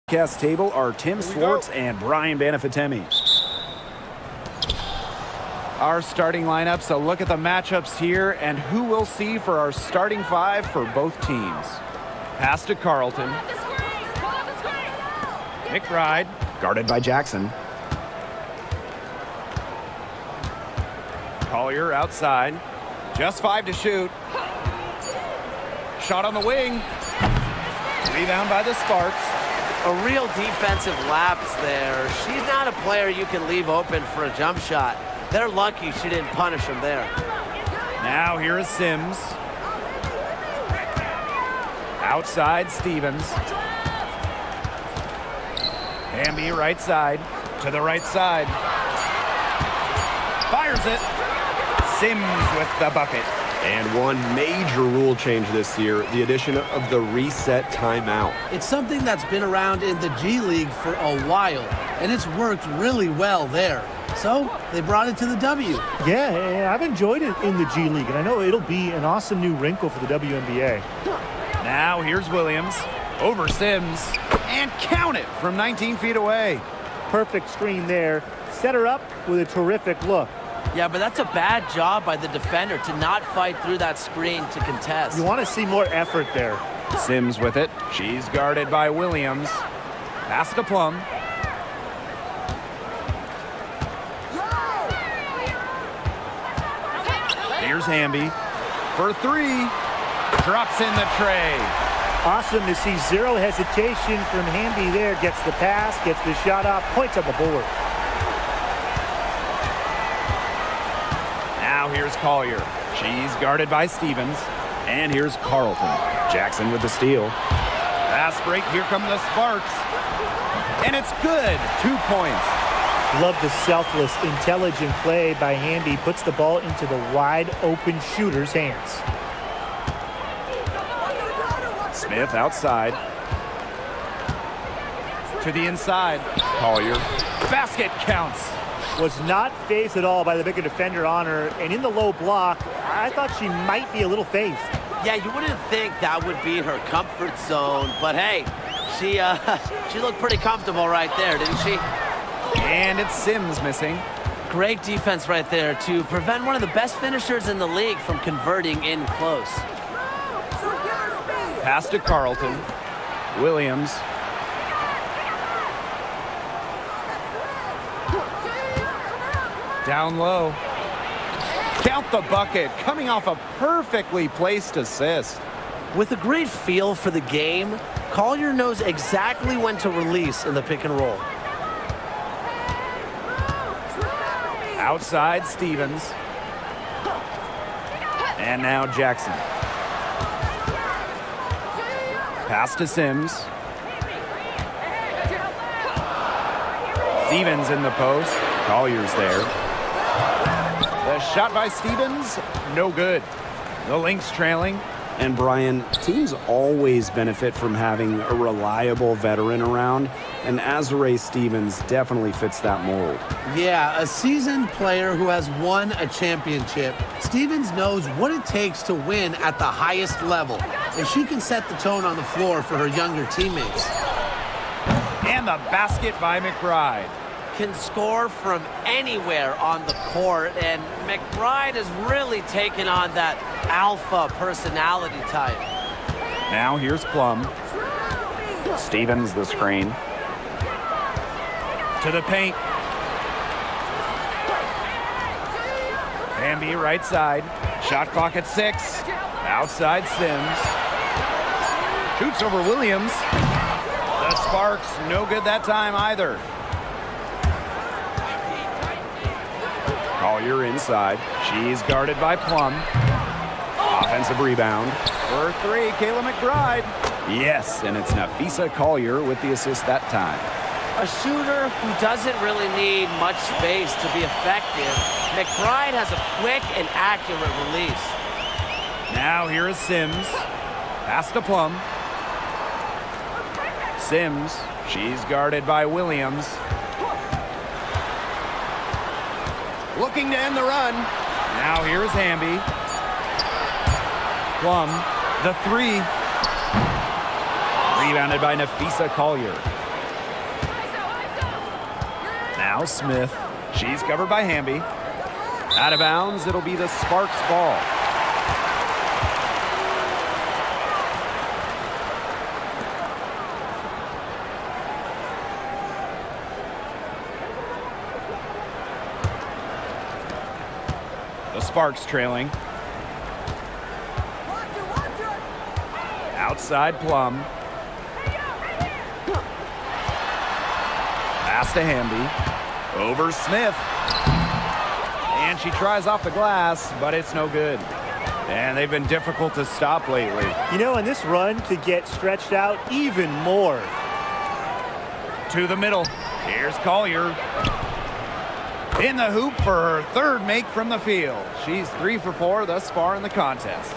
Broadcast table are Tim Swartz and Brian Banafitemi. Our starting lineups, a look at the matchups here and who we'll see for our starting five for both teams. Pass to Carlton. McBride, guarded by Jackson. Collier outside. Just 5 to shoot. Shot on the wing. Rebound by the Sparks. A real defensive lapse there. She's not a player you can leave open for a jump shot. They're lucky she didn't punish him there. Now here is Sims. Outside Stevens. Hamby right side. To the right side. Fires it. Sims with the bucket. And one major rule change this year, the addition of the reset timeout. It's something that's been around in the G League for a while, and it's worked really well there. So they brought it to the W. Yeah, I've enjoyed it in the G League, and I know it'll be an awesome new wrinkle for the WNBA. Now here's Williams. Over Sims. And count it from 19 feet away. Perfect screen there. Set her up with a terrific look. Yeah, but that's a bad job by the defender to not fight through that screen to contest. You want to see more effort there. Sims with it. She's guarded by Williams. Pass to Plum. Here's Hamby. For 3. Drops in the tray. Awesome to see zero hesitation from Hamby there. Gets the pass, gets the shot off, points on the board. Now here's Collier. She's guarded by Stevens. And here's Carlton. Jackson with the steal. Fast break. Here come the Sparks. And it's good. 2 points. Love the selfless, intelligent play by Hamby. Puts the ball into the wide open shooter's hands. Smith outside. To the inside. Collier. Basket counts. Was not phased at all by the bigger defender on her, and in the low block, I thought she might be a little phased. Yeah, you wouldn't think that would be her comfort zone, but hey, she looked pretty comfortable right there, didn't she? And it's Sims missing. Great defense right there to prevent one of the best finishers in the league from converting in close. Pass to Carlton. Williams. Down low. Count the bucket, coming off a perfectly placed assist. With a great feel for the game, Collier knows exactly when to release in the pick and roll. Outside Stevens. And now Jackson. Pass to Sims. Stevens in the post. Collier's there. The shot by Stevens, no good. The Lynx trailing. And Brian, teams always benefit from having a reliable veteran around, and Azure Stevens definitely fits that mold. Yeah, a seasoned player who has won a championship. Stevens knows what it takes to win at the highest level, and she can set the tone on the floor for her younger teammates. And the basket by McBride. Can score from anywhere on the court, and McBride has really taken on that alpha personality type. Now here's Plum. Stevens the screen. To the paint. Hamby right side. Shot clock at 6. Outside Sims. Shoots over Williams. The Sparks, no good that time either. Collier inside. She's guarded by Plum. Offensive rebound. For 3, Kayla McBride. Yes, and it's Nafisa Collier with the assist that time. A shooter who doesn't really need much space to be effective. McBride has a quick and accurate release. Now here is Sims. Pass to Plum. Sims. She's guarded by Williams. Looking to end the run. Now here's Hamby. Plum, the 3. Rebounded by Nafisa Collier. Now Smith. She's covered by Hamby. Out of bounds, it'll be the Sparks ball. The Sparks trailing. Outside Plum. Pass to Hamby. Over Smith. And she tries off the glass, but it's no good. And they've been difficult to stop lately. You know, and this run could get stretched out even more. To the middle. Here's Collier. In the hoop for her third make from the field. She's 3 for 4 thus far in the contest.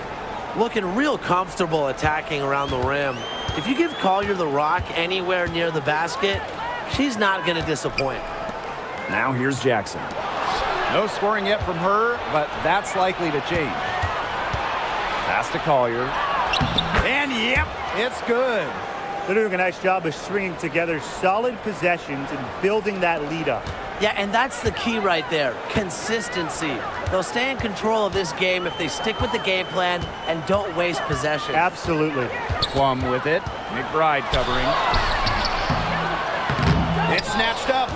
Looking real comfortable attacking around the rim. If you give Collier the rock anywhere near the basket, she's not going to disappoint. Now here's Jackson. No scoring yet from her, but that's likely to change. Pass to Collier. And yep, it's good. They're doing a nice job of stringing together solid possessions and building that lead up. Yeah, and that's the key right there, consistency. They'll stay in control of this game if they stick with the game plan and don't waste possession. Absolutely. Plum with it. McBride covering. It's snatched up.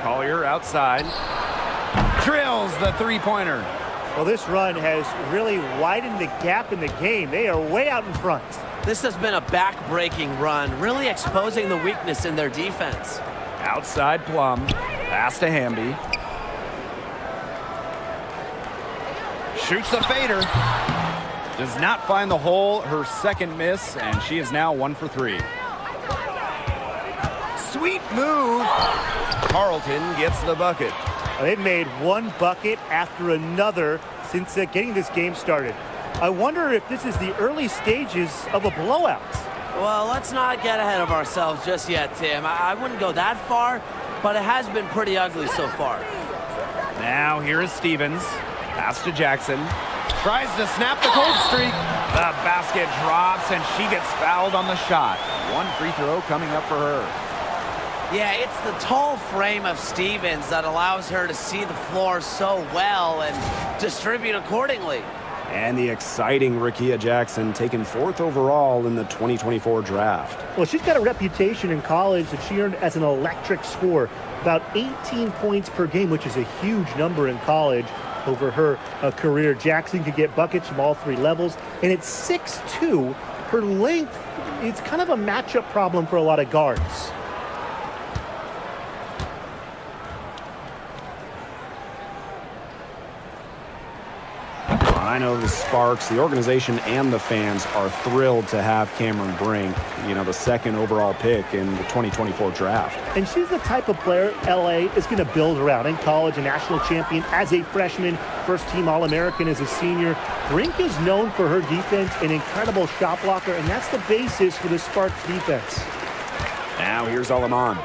Collier outside. Drills the three-pointer. Well, this run has really widened the gap in the game. They are way out in front. This has been a back-breaking run, really exposing the weakness in their defense. Outside Plum. Pass to Hamby. Shoots the fader. Does not find the hole. Her second miss, and she is now 1 for 3. Sweet move. Carlton gets the bucket. They've made one bucket after another since getting this game started. I wonder if this is the early stages of a blowout. Well, let's not get ahead of ourselves just yet, Tim. I wouldn't go that far, but it has been pretty ugly so far. Now here is Stevens. Pass to Jackson. Tries to snap the cold streak. The basket drops, and she gets fouled on the shot. 1 free throw coming up for her. Yeah, it's the tall frame of Stevens that allows her to see the floor so well and distribute accordingly. And the exciting Rickea Jackson taken 4th overall in the 2024 draft. Well, she's got a reputation in college that she earned as an electric scorer. About 18 points per game, which is a huge number in college over her career. Jackson could get buckets from all 3 levels. And at 6'2", her length, it's kind of a matchup problem for a lot of guards. I know the Sparks, the organization, and the fans are thrilled to have Cameron Brink, the 2nd overall pick in the 2024 draft. And she's the type of player LA is going to build around. In college, a national champion as a freshman, first-team All-American as a senior. Brink is known for her defense, an incredible shot blocker, and that's the basis for the Sparks defense. Now here's Alaman.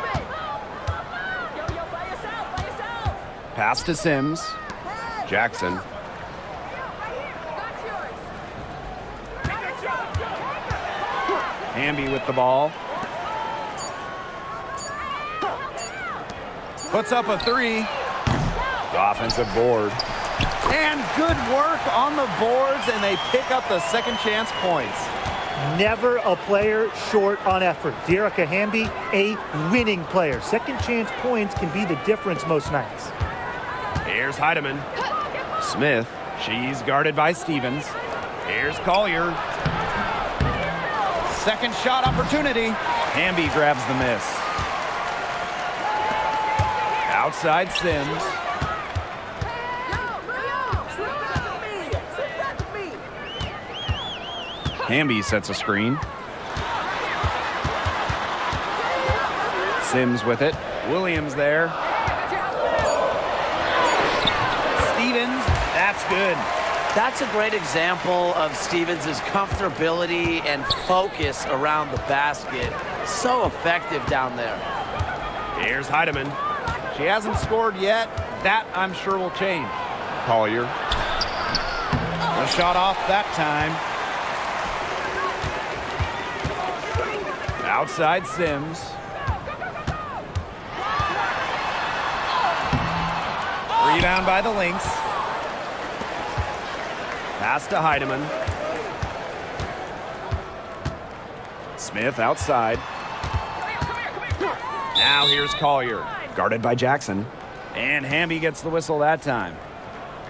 Pass to Sims. Jackson. Hamby with the ball. Puts up a 3. The offensive board. And good work on the boards, and they pick up the second chance points. Never a player short on effort. Dearica Hamby, a winning player. Second chance points can be the difference most nights. Here's Heidemann. Smith. She's guarded by Stevens. Here's Collier. Second shot opportunity. Hamby grabs the miss. Outside Sims. Hamby sets a screen. Sims with it. Williams there. Stevens, that's good. That's a great example of Stevens' comfortability and focus around the basket. So effective down there. Here's Heidemann. She hasn't scored yet. That, I'm sure, will change. Collier. The shot off that time. Outside Sims. Rebound by the Lynx. Pass to Heidemann. Smith outside. Now here's Collier. Guarded by Jackson. And Hamby gets the whistle that time.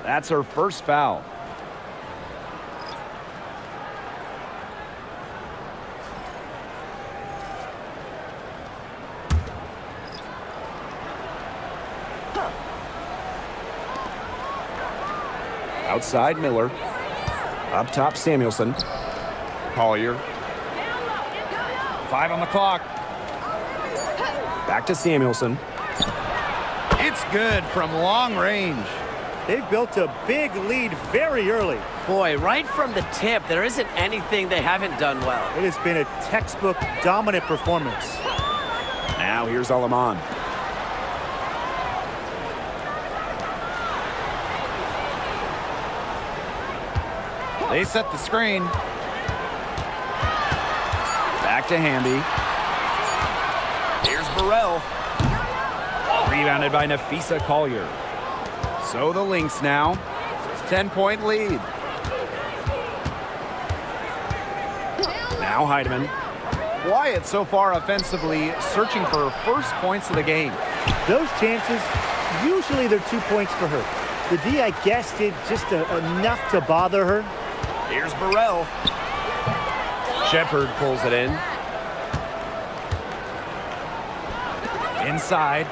That's her first foul. Outside Miller. Up top Samuelson. Collier. 5 on the clock. Back to Samuelson. It's good from long range. They've built a big lead very early. Boy, right from the tip, there isn't anything they haven't done well. It has been a textbook dominant performance. Now here's Aleman. They set the screen. Back to Hamby. Here's Burrell. Rebounded by Nafisa Collier. So the Lynx now. 10-point lead. Now Heidemann. Wyatt so far offensively searching for her first points of the game. Those chances, usually they're 2 points for her. The D, I guess, did just enough to bother her. Here's Burrell. Shepard pulls it in. Inside.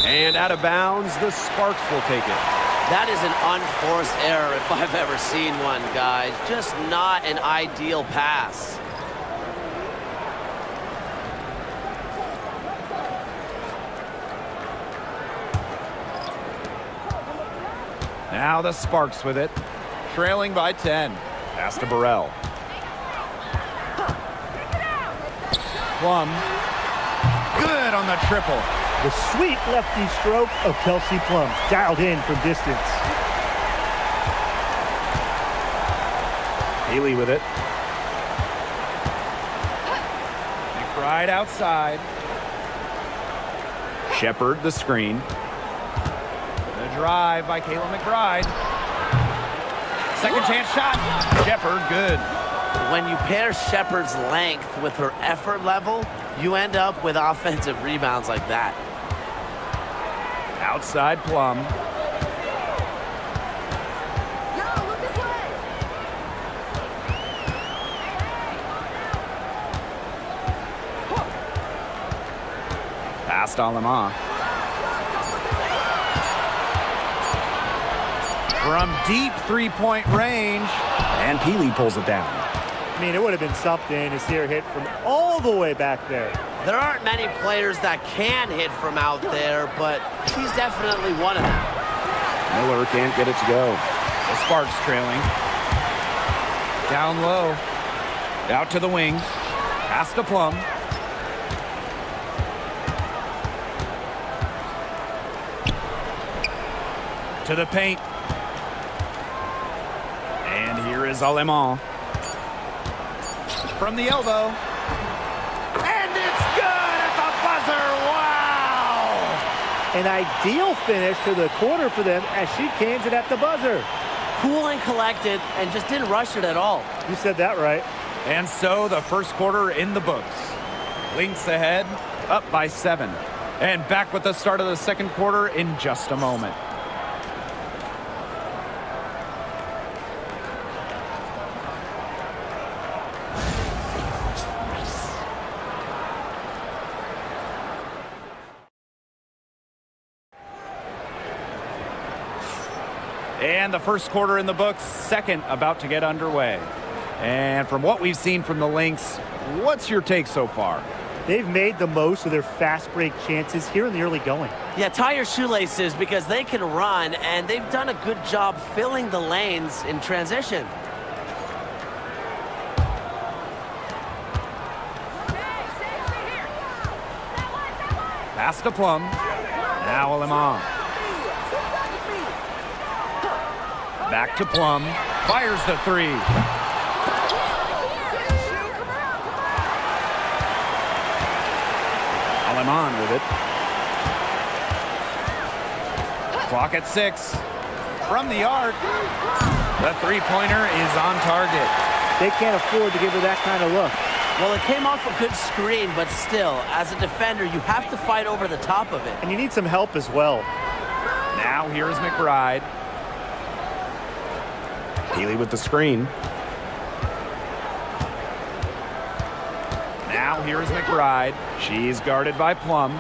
And out of bounds, the Sparks will take it. That is an unforced error if I've ever seen one, guys. Just not an ideal pass. Now the Sparks with it. Trailing by 10. Pass to Burrell. Plum. Good on the triple. The sweet lefty stroke of Kelsey Plum, dialed in from distance. Haley with it. McBride outside. Shepard the screen. The drive by Kayla McBride. Second chance shot. Shepard good. When you pair Shepard's length with her effort level, you end up with offensive rebounds like that. Outside Plum. Past Aleman. From deep three-point range. And Peely pulls it down. I mean, it would have been something to see her hit from all the way back there. There aren't many players that can hit from out there, but she's definitely one of them. Miller can't get it to go. The Sparks trailing. Down low. Out to the wing. Pass to Plum. To the paint. And here is Aleman. From the elbow. And it's good at the buzzer. Wow! An ideal finish to the quarter for them as she cans it at the buzzer. Cool and collected and just didn't rush it at all. You said that right. And so the first quarter in the books. Lynx ahead, up by 7. And back with the start of the second quarter in just a moment. And the first quarter in the books, second about to get underway. And from what we've seen from the Lynx, what's your take so far? They've made the most of their fast break chances here in the early going. Yeah, tie your shoelaces because they can run, and they've done a good job filling the lanes in transition. Pass to Plum. Now Aleman. Back to Plum. Fires the three. Aleman with it. Clock at 6. From the arc. The three-pointer is on target. They can't afford to give her that kind of look. Well, it came off a good screen, but still, as a defender, you have to fight over the top of it. And you need some help as well. Now here's McBride. Healy with the screen. Now here's McBride. She's guarded by Plum.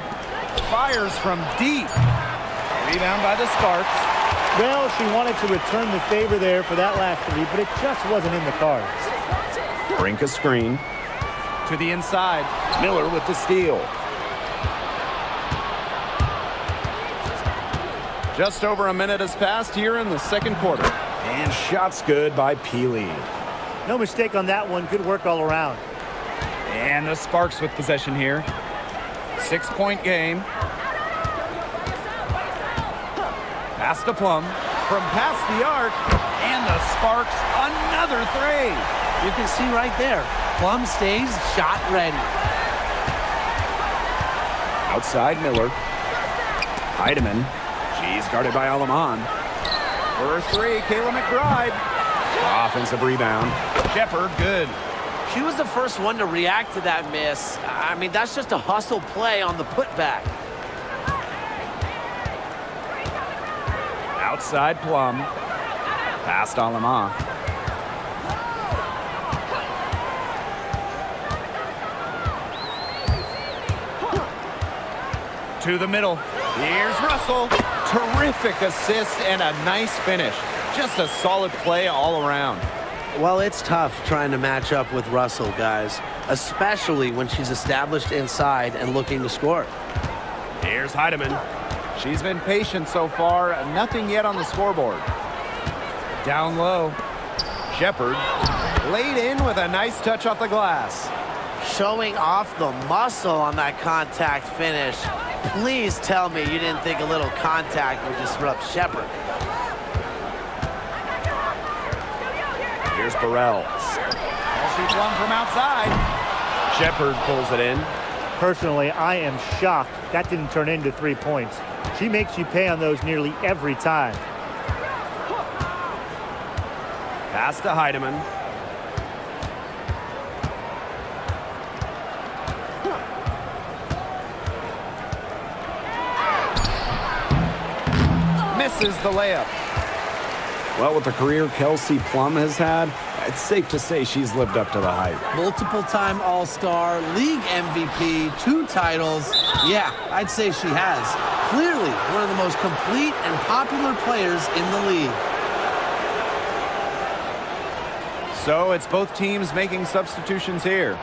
Fires from deep. Rebound by the Sparks. Well, she wanted to return the favor there for that last three, but it just wasn't in the cards. Brink a screen. To the inside. Miller with the steal. Just over a minute has passed here in the second quarter. And shots good by Peely. No mistake on that one. Good work all around. And the Sparks with possession here. 6-point game. Pass to Plum. From past the arc. And the Sparks, another three. You can see right there, Plum stays shot ready. Outside Miller. Heidemann. She's guarded by Alaman. For three, Kayla McBride. Offensive rebound. Shepard, good. She was the first one to react to that miss. I mean, that's just a hustle play on the putback. Outside Plum. Past Alaman. To the middle. Here's Russell. Terrific assist and a nice finish. Just a solid play all around. Well, it's tough trying to match up with Russell, guys, especially when she's established inside and looking to score. Here's Heidemann. She's been patient so far. Nothing yet on the scoreboard. Down low. Shepard laid in with a nice touch off the glass. Showing off the muscle on that contact finish. Please tell me you didn't think a little contact would disrupt Shepard. Here's Burrell. Kelsey Plum from outside. Shepard pulls it in. Personally, I am shocked that didn't turn into 3 points. She makes you pay on those nearly every time. Pass to Heidemann. Misses the layup. Well, with the career Kelsey Plum has had, it's safe to say she's lived up to the hype. Multiple-time All-Star, league MVP, 2 titles. Yeah, I'd say she has. Clearly one of the most complete and popular players in the league. So it's both teams making substitutions here.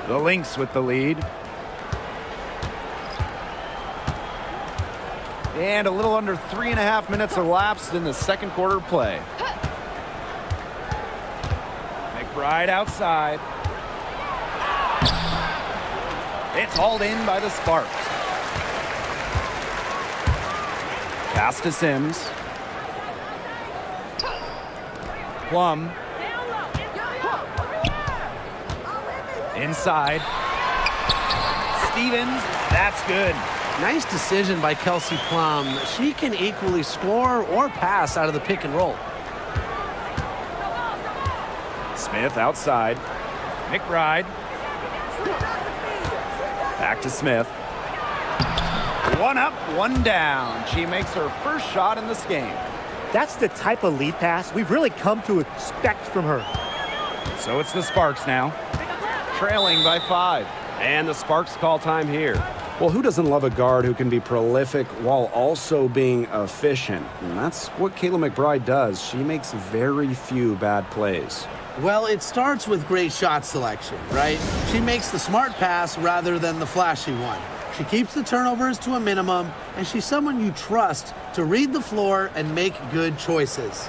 The Lynx with the lead. And a little under 3.5 minutes elapsed in the second quarter of play. McBride outside. It's hauled in by the Sparks. Pass to Sims. Plum. Inside. Stevens, that's good. Nice decision by Kelsey Plum. She can equally score or pass out of the pick and roll. Smith outside. McBride. Back to Smith. One up, one down. She makes her first shot in this game. That's the type of lead pass we've really come to expect from her. So it's the Sparks now. Trailing by 5. And the Sparks call time here. Well, who doesn't love a guard who can be prolific while also being efficient? And that's what Kayla McBride does. She makes very few bad plays. Well, it starts with great shot selection, right? She makes the smart pass rather than the flashy one. She keeps the turnovers to a minimum, and she's someone you trust to read the floor and make good choices.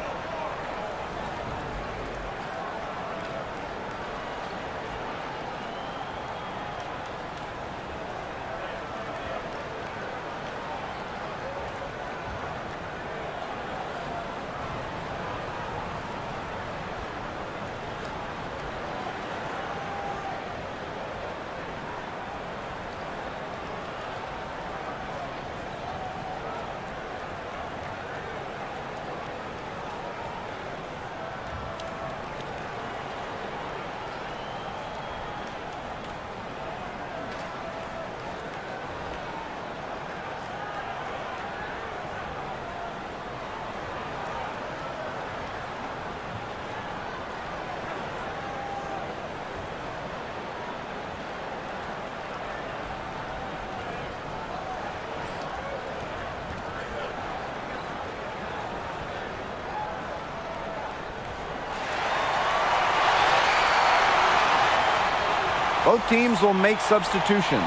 Both teams will make substitutions.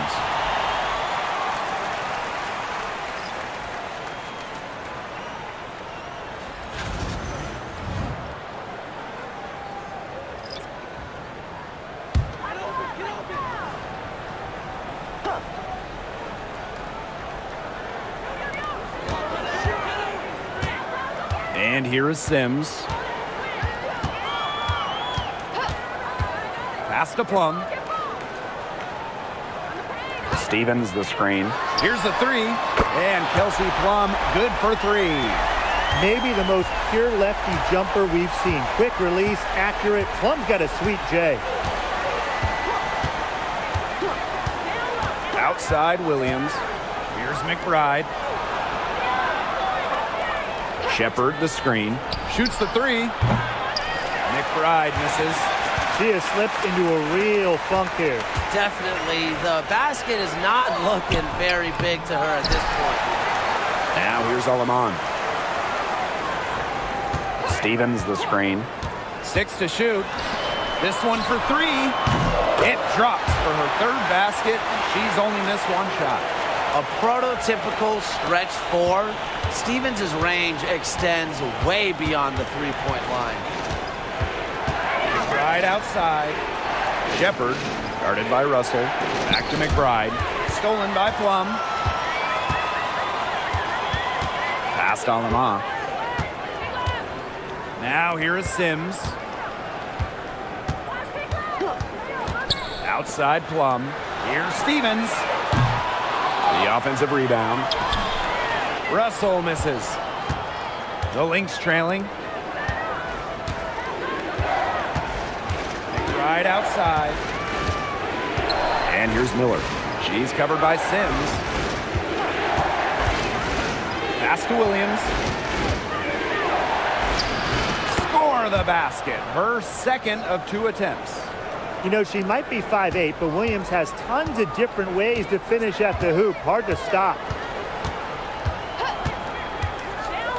And here is Sims. Pass to Plum. Stevens the screen. Here's the three. And Kelsey Plum, good for three. Maybe the most pure lefty jumper we've seen. Quick release, accurate. Plum's got a sweet J. Outside Williams. Here's McBride. Shepard the screen. Shoots the three. McBride misses. She has slipped into a real funk here. Definitely. The basket is not looking very big to her at this point. Now here's Aleman. Stevens the screen. 6 to shoot. This one for three. It drops for her third basket. She's only missed one shot. A prototypical stretch four. Stevens' range extends way beyond the three-point line. McBride outside. Shepard, guarded by Russell. Back to McBride. Stolen by Plum. Past Alama. Now here is Sims. Outside Plum. Here's Stevens. The offensive rebound. Russell misses. The Lynx trailing. McBride outside. And here's Miller. She's covered by Sims. Pass to Williams. Score the basket. Her second of 2 attempts. You know, she might be 5'8", but Williams has tons of different ways to finish at the hoop. Hard to stop.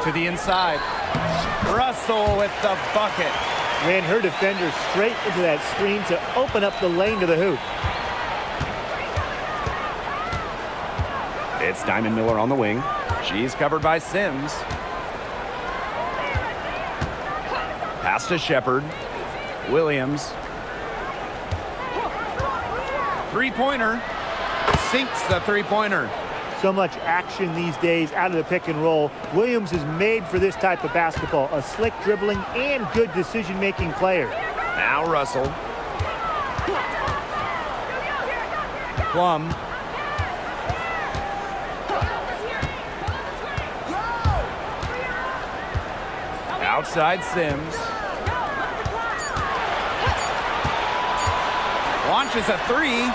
To the inside. Russell with the bucket. Ran her defender straight into that screen to open up the lane to the hoop. It's Diamond Miller on the wing. She's covered by Sims. Pass to Shepard. Williams. Three-pointer. Sinks the three-pointer. So much action these days out of the pick and roll. Williams is made for this type of basketball. A slick dribbling and good decision-making player. Now Russell. Plum. Outside Sims. Launches a three.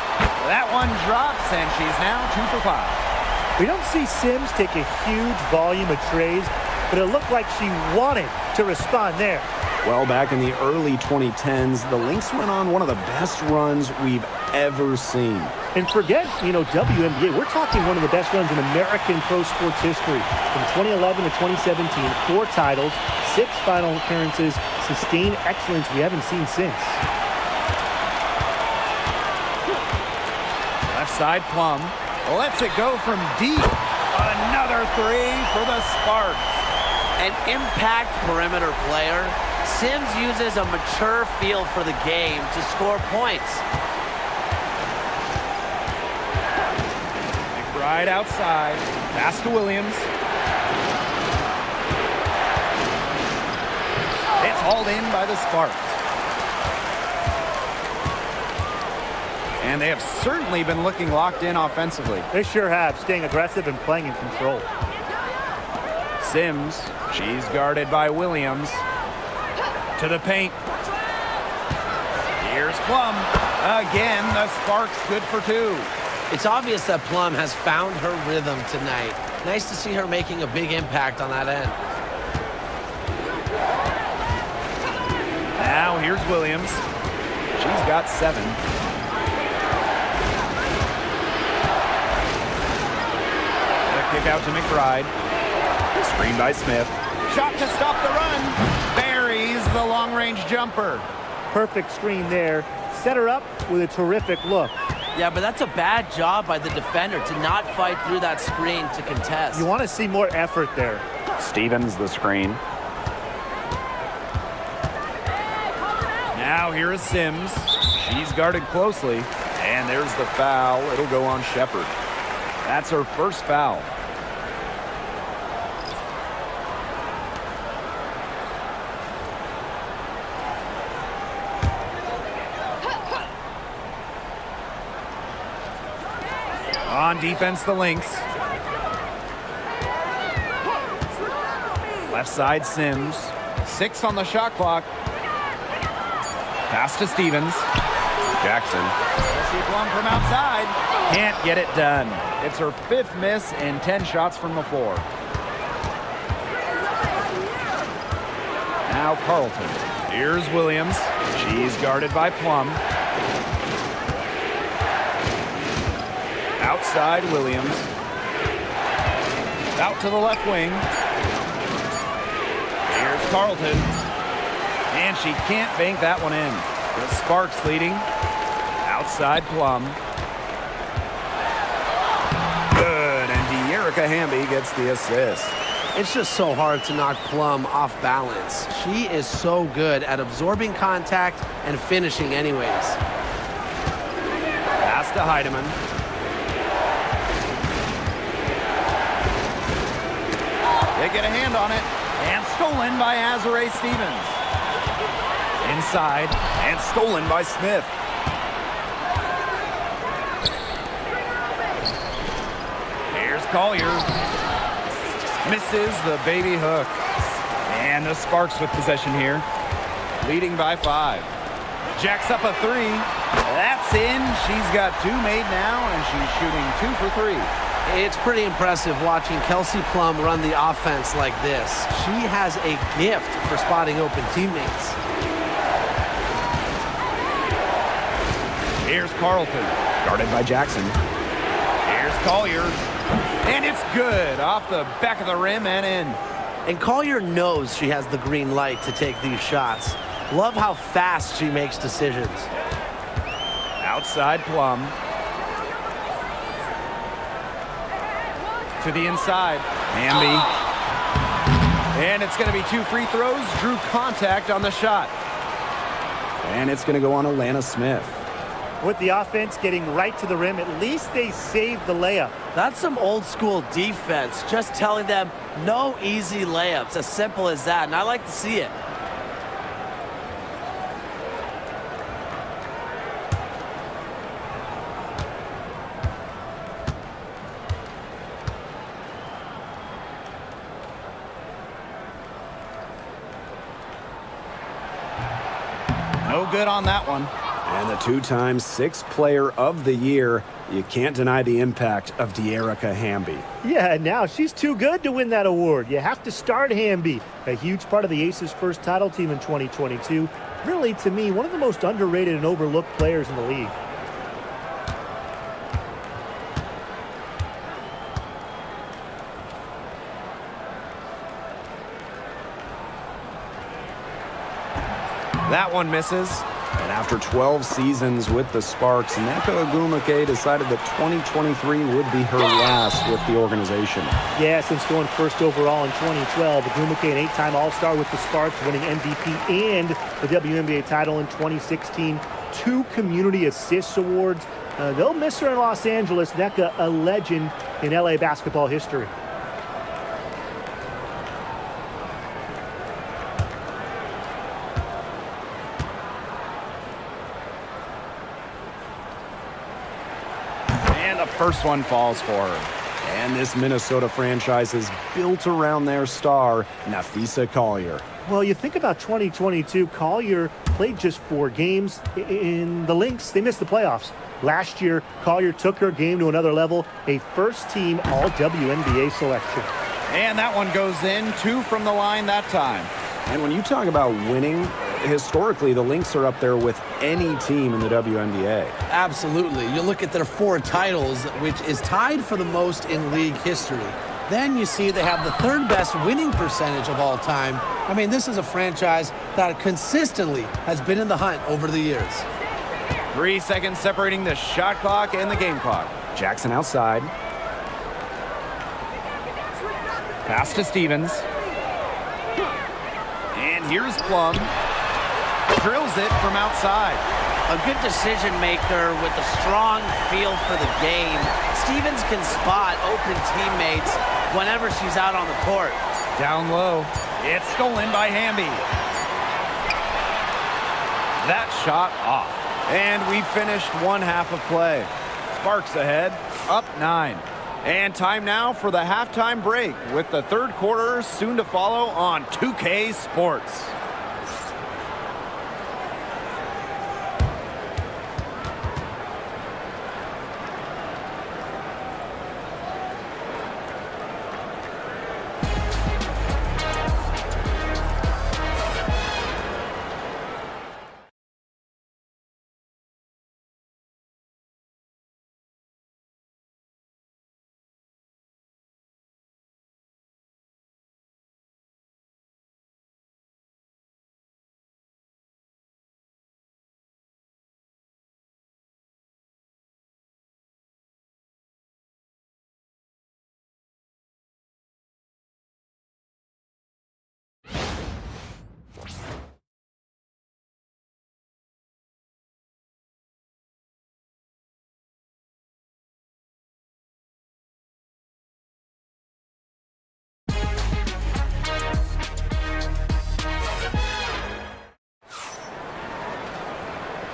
That one drops, and she's now 2 for 5. We don't see Sims take a huge volume of trays, but it looked like she wanted to respond there. Well, back in the early 2010s, the Lynx went on one of the best runs we've ever seen. And forget, WNBA. We're talking one of the best runs in American pro sports history. From 2011 to 2017, 4 titles, 6 final appearances, sustained excellence we haven't seen since. Left side Plum. Lets it go from deep. Another three for the Sparks. An impact perimeter player. Sims uses a mature feel for the game to score points. McBride outside. Pass to Williams. It's hauled in by the Sparks. And they have certainly been looking locked in offensively. They sure have, staying aggressive and playing in control. Sims, she's guarded by Williams. To the paint. Here's Plum. Again, the Sparks good for 2. It's obvious that Plum has found her rhythm tonight. Nice to see her making a big impact on that end. Now here's Williams. She's got 7. Kick out to McBride. Screen by Smith. Shot to stop the run. Buries the long-range jumper. Perfect screen there. set her up with a terrific look. Yeah, but that's a bad job by the defender to not fight through that screen to contest. You want to see more effort there. Stevens the screen. Now here is Sims. She's guarded closely. And there's the foul. It'll go on Shepard. That's her first foul. On defense, the Lynx. Left side, Sims. 6 on the shot clock. Pass to Stevens. Jackson. Kelsey Plum from outside. Can't get it done. It's her 5th miss and 10 shots from the floor. Now Carlton. Here's Williams. She's guarded by Plum. Outside, Williams. Out to the left wing. Here's Carlton. And she can't bank that one in. The Sparks leading. Outside, Plum. Good, and De'Erica Hamby gets the assist. It's just so hard to knock Plum off balance. She is so good at absorbing contact and finishing anyways. Pass to Heidemann. They get a hand on it, and stolen by Azure Stevens. Inside, and stolen by Smith. Here's Collier. Misses the baby hook. And the Sparks with possession here, leading by 5. Jacks up a 3. That's in. She's got 2 made now, and she's shooting 2 for 3. It's pretty impressive watching Kelsey Plum run the offense like this. She has a gift for spotting open teammates. Here's Carlton. Guarded by Jackson. Here's Collier. And it's good. Off the back of the rim and in. And Collier knows she has the green light to take these shots. Love how fast she makes decisions. Outside Plum. To the inside. Hamby. And it's going to be 2 free throws. Drew contact on the shot. And it's going to go on Alana Smith. With the offense getting right to the rim, at least they saved the layup. That's some old school defense, just telling them no easy layups, as simple as that, and I like to see it. No good on that one. And the 2-time 6th player of the year. You can't deny the impact of De'Erica Hamby. Yeah, now she's too good to win that award. You have to start Hamby, a huge part of the Aces' first title team in 2022. Really, to me, one of the most underrated and overlooked players in the league. That one misses. And after 12 seasons with the Sparks, Nneka Ogwumike decided that 2023 would be her last with the organization. Yeah, since going first overall in 2012, Ogwumike, an 8-time All-Star with the Sparks, winning MVP and the WNBA title in 2016, 2 Community Assists awards. They'll miss her in Los Angeles. Nneka, a legend in LA basketball history. First one falls for her. And this Minnesota franchise is built around their star, Napheesa Collier. Well, you think about 2022, Collier played just 4 games. In the Lynx, they missed the playoffs. Last year, Collier took her game to another level, a first-team All-WNBA selection. And that one goes in, 2 from the line that time. And when you talk about winning, historically, the Lynx are up there with any team in the WNBA. Absolutely. You look at their 4 titles, which is tied for the most in league history. Then you see they have the 3rd best winning percentage of all time. I mean, this is a franchise that consistently has been in the hunt over the years. 3 seconds separating the shot clock and the game clock. Jackson outside. Pass to Stevens. And here's Plum. Drills it from outside. A good decision maker with a strong feel for the game. Stevens can spot open teammates whenever she's out on the court. Down low. It's stolen by Hamby. That shot off. And we finished one half of play. Sparks ahead, up 9. And time now for the halftime break with the third quarter soon to follow on 2K Sports.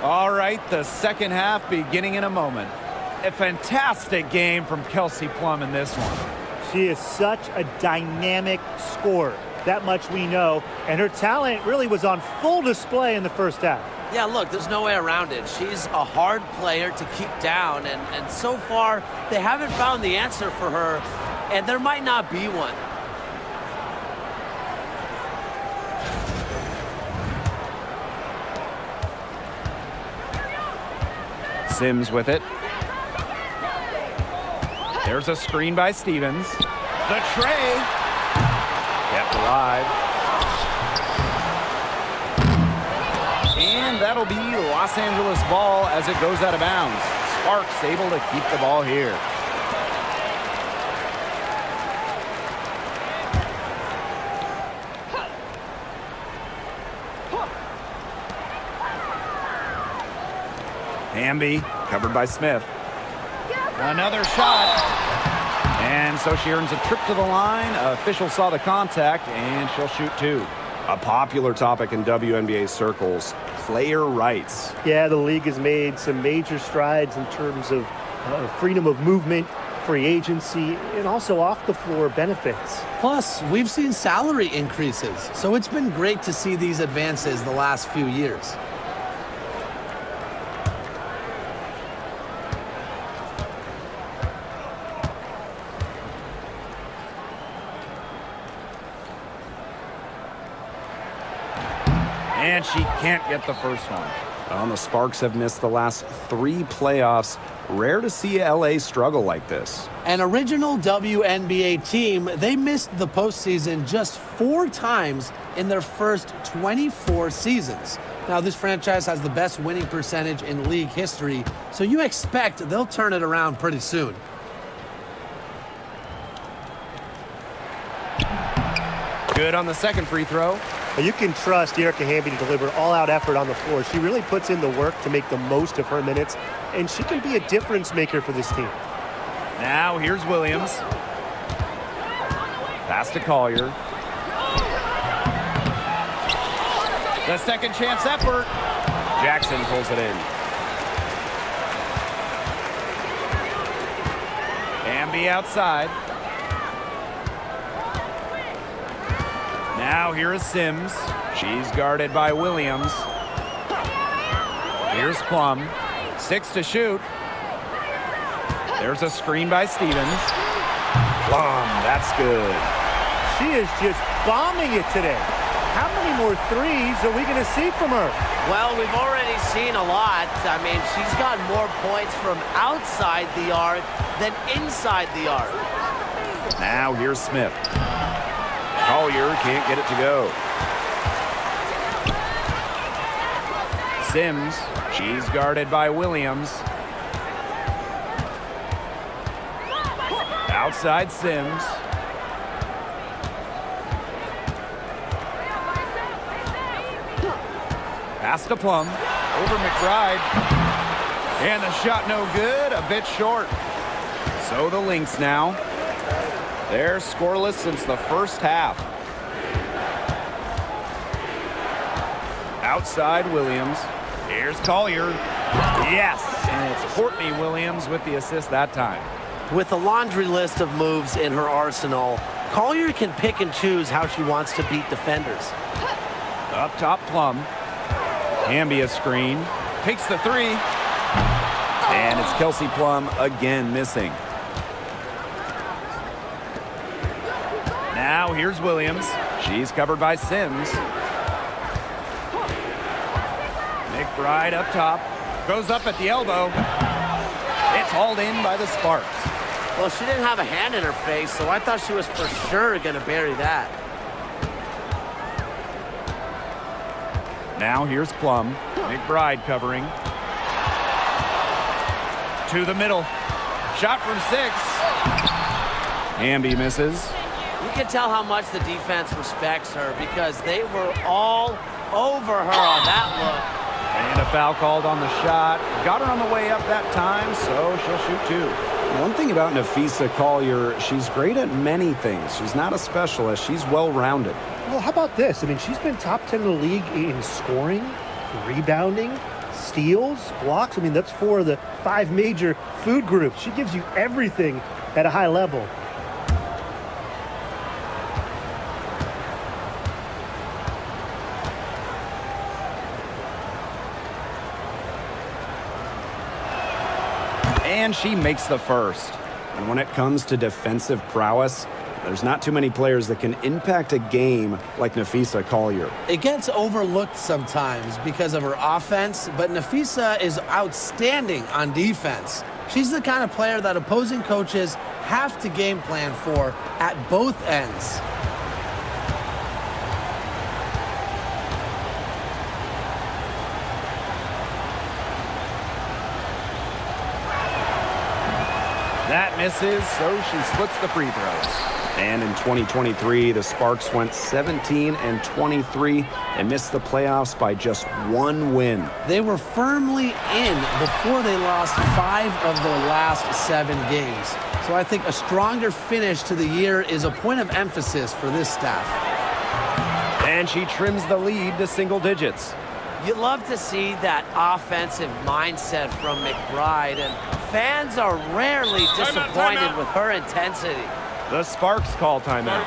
All right, the second half beginning in a moment. A fantastic game from Kelsey Plum in this one. She is such a dynamic scorer. That much we know. And her talent really was on full display in the first half. Yeah, look, there's no way around it. She's a hard player to keep down, and so far, they haven't found the answer for her, and there might not be one. Sims with it. There's a screen by Stevens. The tray. Kept alive. And that'll be Los Angeles ball as it goes out of bounds. Sparks able to keep the ball here. Hamby, covered by Smith. Another shot. And so she earns a trip to the line. Official saw the contact, and she'll shoot 2. A popular topic in WNBA circles, player rights. Yeah, the league has made some major strides in terms of freedom of movement, free agency, and also off-the-floor benefits. Plus, we've seen salary increases, so it's been great to see these advances the last few years. And she can't get the first one. Well, the Sparks have missed the last 3 playoffs. Rare to see LA struggle like this. An original WNBA team, they missed the postseason just 4 times in their first 24 seasons. Now, this franchise has the best winning percentage in league history, so you expect they'll turn it around pretty soon. Good on the second free throw. You can trust Erica Hamby to deliver all-out effort on the floor. She really puts in the work to make the most of her minutes, and she can be a difference maker for this team. Now here's Williams. Pass to Collier. The second chance effort. Jackson pulls it in. Hamby outside. Now here is Sims. She's guarded by Williams. Here's Plum. 6 to shoot. There's a screen by Stevens. Plum, that's good. She is just bombing it today. How many more threes are we going to see from her? Well, we've already seen a lot. I mean, she's got more points from outside the arc than inside the arc. Now here's Smith. Collier can't get it to go. Sims, she's guarded by Williams. Outside Sims. Pass to Plum, over McBride. And the shot no good, a bit short. So the Lynx now. They're scoreless since the first half. Outside Williams. Here's Collier. Yes, and it's Courtney Williams with the assist that time. With a laundry list of moves in her arsenal, Collier can pick and choose how she wants to beat defenders. Up top, Plum. Hamby a screen. Takes the three. And it's Kelsey Plum again missing. Now here's Williams. She's covered by Sims. McBride up top. Goes up at the elbow. It's hauled in by the Sparks. Well, she didn't have a hand in her face, so I thought she was for sure going to bury that. Now here's Plum. McBride covering. To the middle. Shot from 6. Hamby misses. You can tell how much the defense respects her because they were all over her on that look. And a foul called on the shot. Got her on the way up that time, so she'll shoot 2. One thing about Nafisa Collier, she's great at many things. She's not a specialist. She's well-rounded. Well, how about this? I mean, she's been top 10 in the league in scoring, rebounding, steals, blocks. I mean, that's 4 of the 5 major food groups. She gives you everything at a high level. And she makes the first. And when it comes to defensive prowess, there's not too many players that can impact a game like Nafisa Collier. It gets overlooked sometimes because of her offense, but Nafisa is outstanding on defense. She's the kind of player that opposing coaches have to game plan for at both ends. That misses, so she splits the free throws. And in 2023, the Sparks went 17-23 and missed the playoffs by just 1 win. They were firmly in before they lost 5 of their last 7 games. So I think a stronger finish to the year is a point of emphasis for this staff. And she trims the lead to single digits. You love to see that offensive mindset from McBride, and fans are rarely disappointed with her intensity. The Sparks call timeout.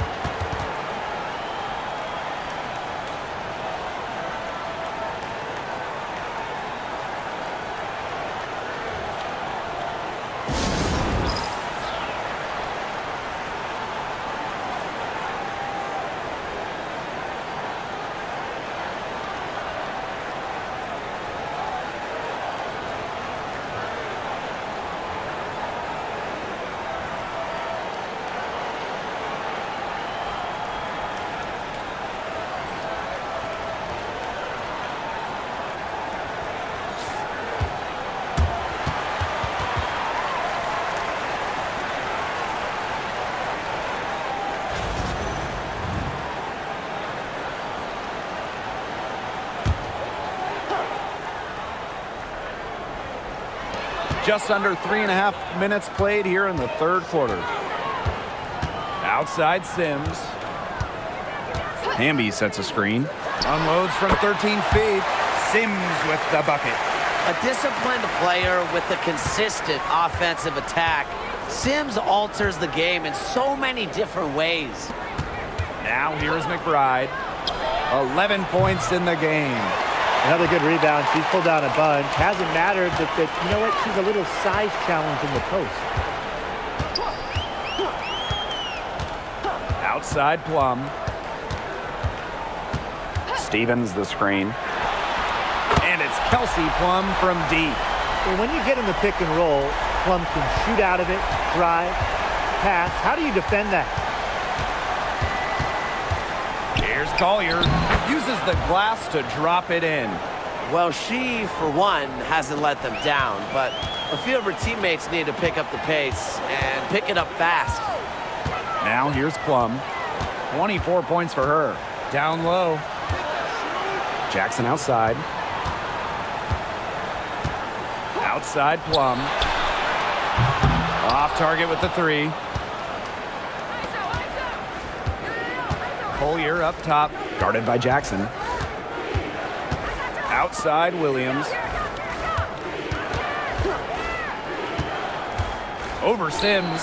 Just under 3.5 minutes played here in the third quarter. Outside Sims. Hamby sets a screen. Unloads from 13 feet. Sims with the bucket. A disciplined player with a consistent offensive attack. Sims alters the game in so many different ways. Now here's McBride. 11 points in the game. Another good rebound. She's pulled down a bunch. Hasn't mattered that, you know what? She's a little size challenge in the post. Outside Plum. Stevens the screen. And it's Kelsey Plum from deep. Well, when you get in the pick and roll, Plum can shoot out of it, drive, pass. How do you defend that? Here's Collier. Uses the glass to drop it in. Well, she, for one, hasn't let them down, but a few of her teammates need to pick up the pace and pick it up fast. Now here's Plum. 24 points for her. Down low. Jackson outside. Outside Plum. Off target with the 3. Collier up top. Guarded by Jackson. Outside Williams. Over Sims.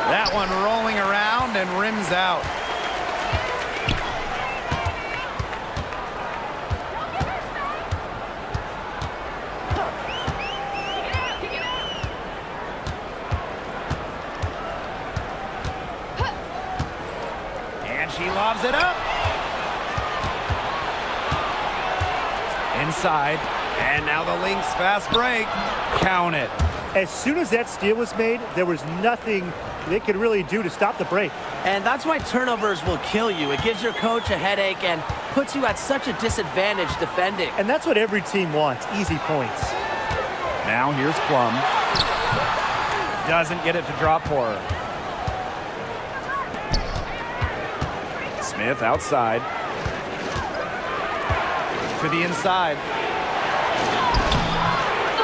That one rolling around and rims out. And she lobs it up. Inside. And now the Lynx fast break. Count it. As soon as that steal was made, there was nothing they could really do to stop the break. And that's why turnovers will kill you. It gives your coach a headache and puts you at such a disadvantage defending. And that's what every team wants, easy points. Now here's Plum. Doesn't get it to drop for her. Smith outside. To the inside.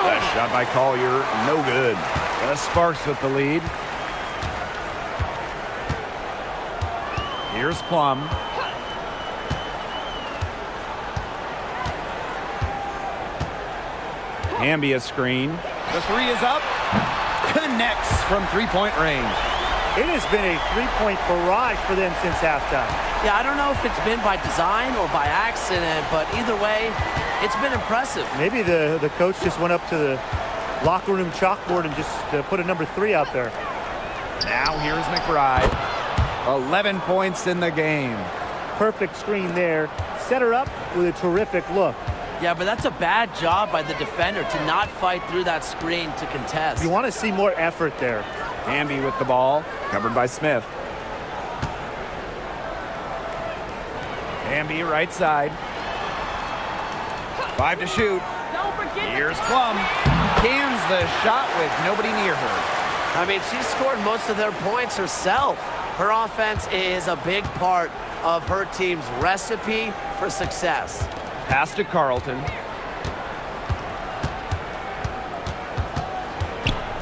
That shot by Collier, no good. Sparks with the lead. Here's Plum. Hamby a screen. The 3 is up. Connects from three-point range. It has been a three-point barrage for them since halftime. Yeah, I don't know if it's been by design or by accident, but either way, it's been impressive. Maybe the coach just went up to the locker room chalkboard and just put a number 3 out there. Now here's McBride. 11 points in the game. Perfect screen there. Set her up with a terrific look. Yeah, but that's a bad job by the defender to not fight through that screen to contest. You want to see more effort there. Hamby with the ball. Covered by Smith. Hamby right side. 5 to shoot. Here's Plum. Cans the shot with nobody near her. I mean, she scored most of their points herself. Her offense is a big part of her team's recipe for success. Pass to Carlton.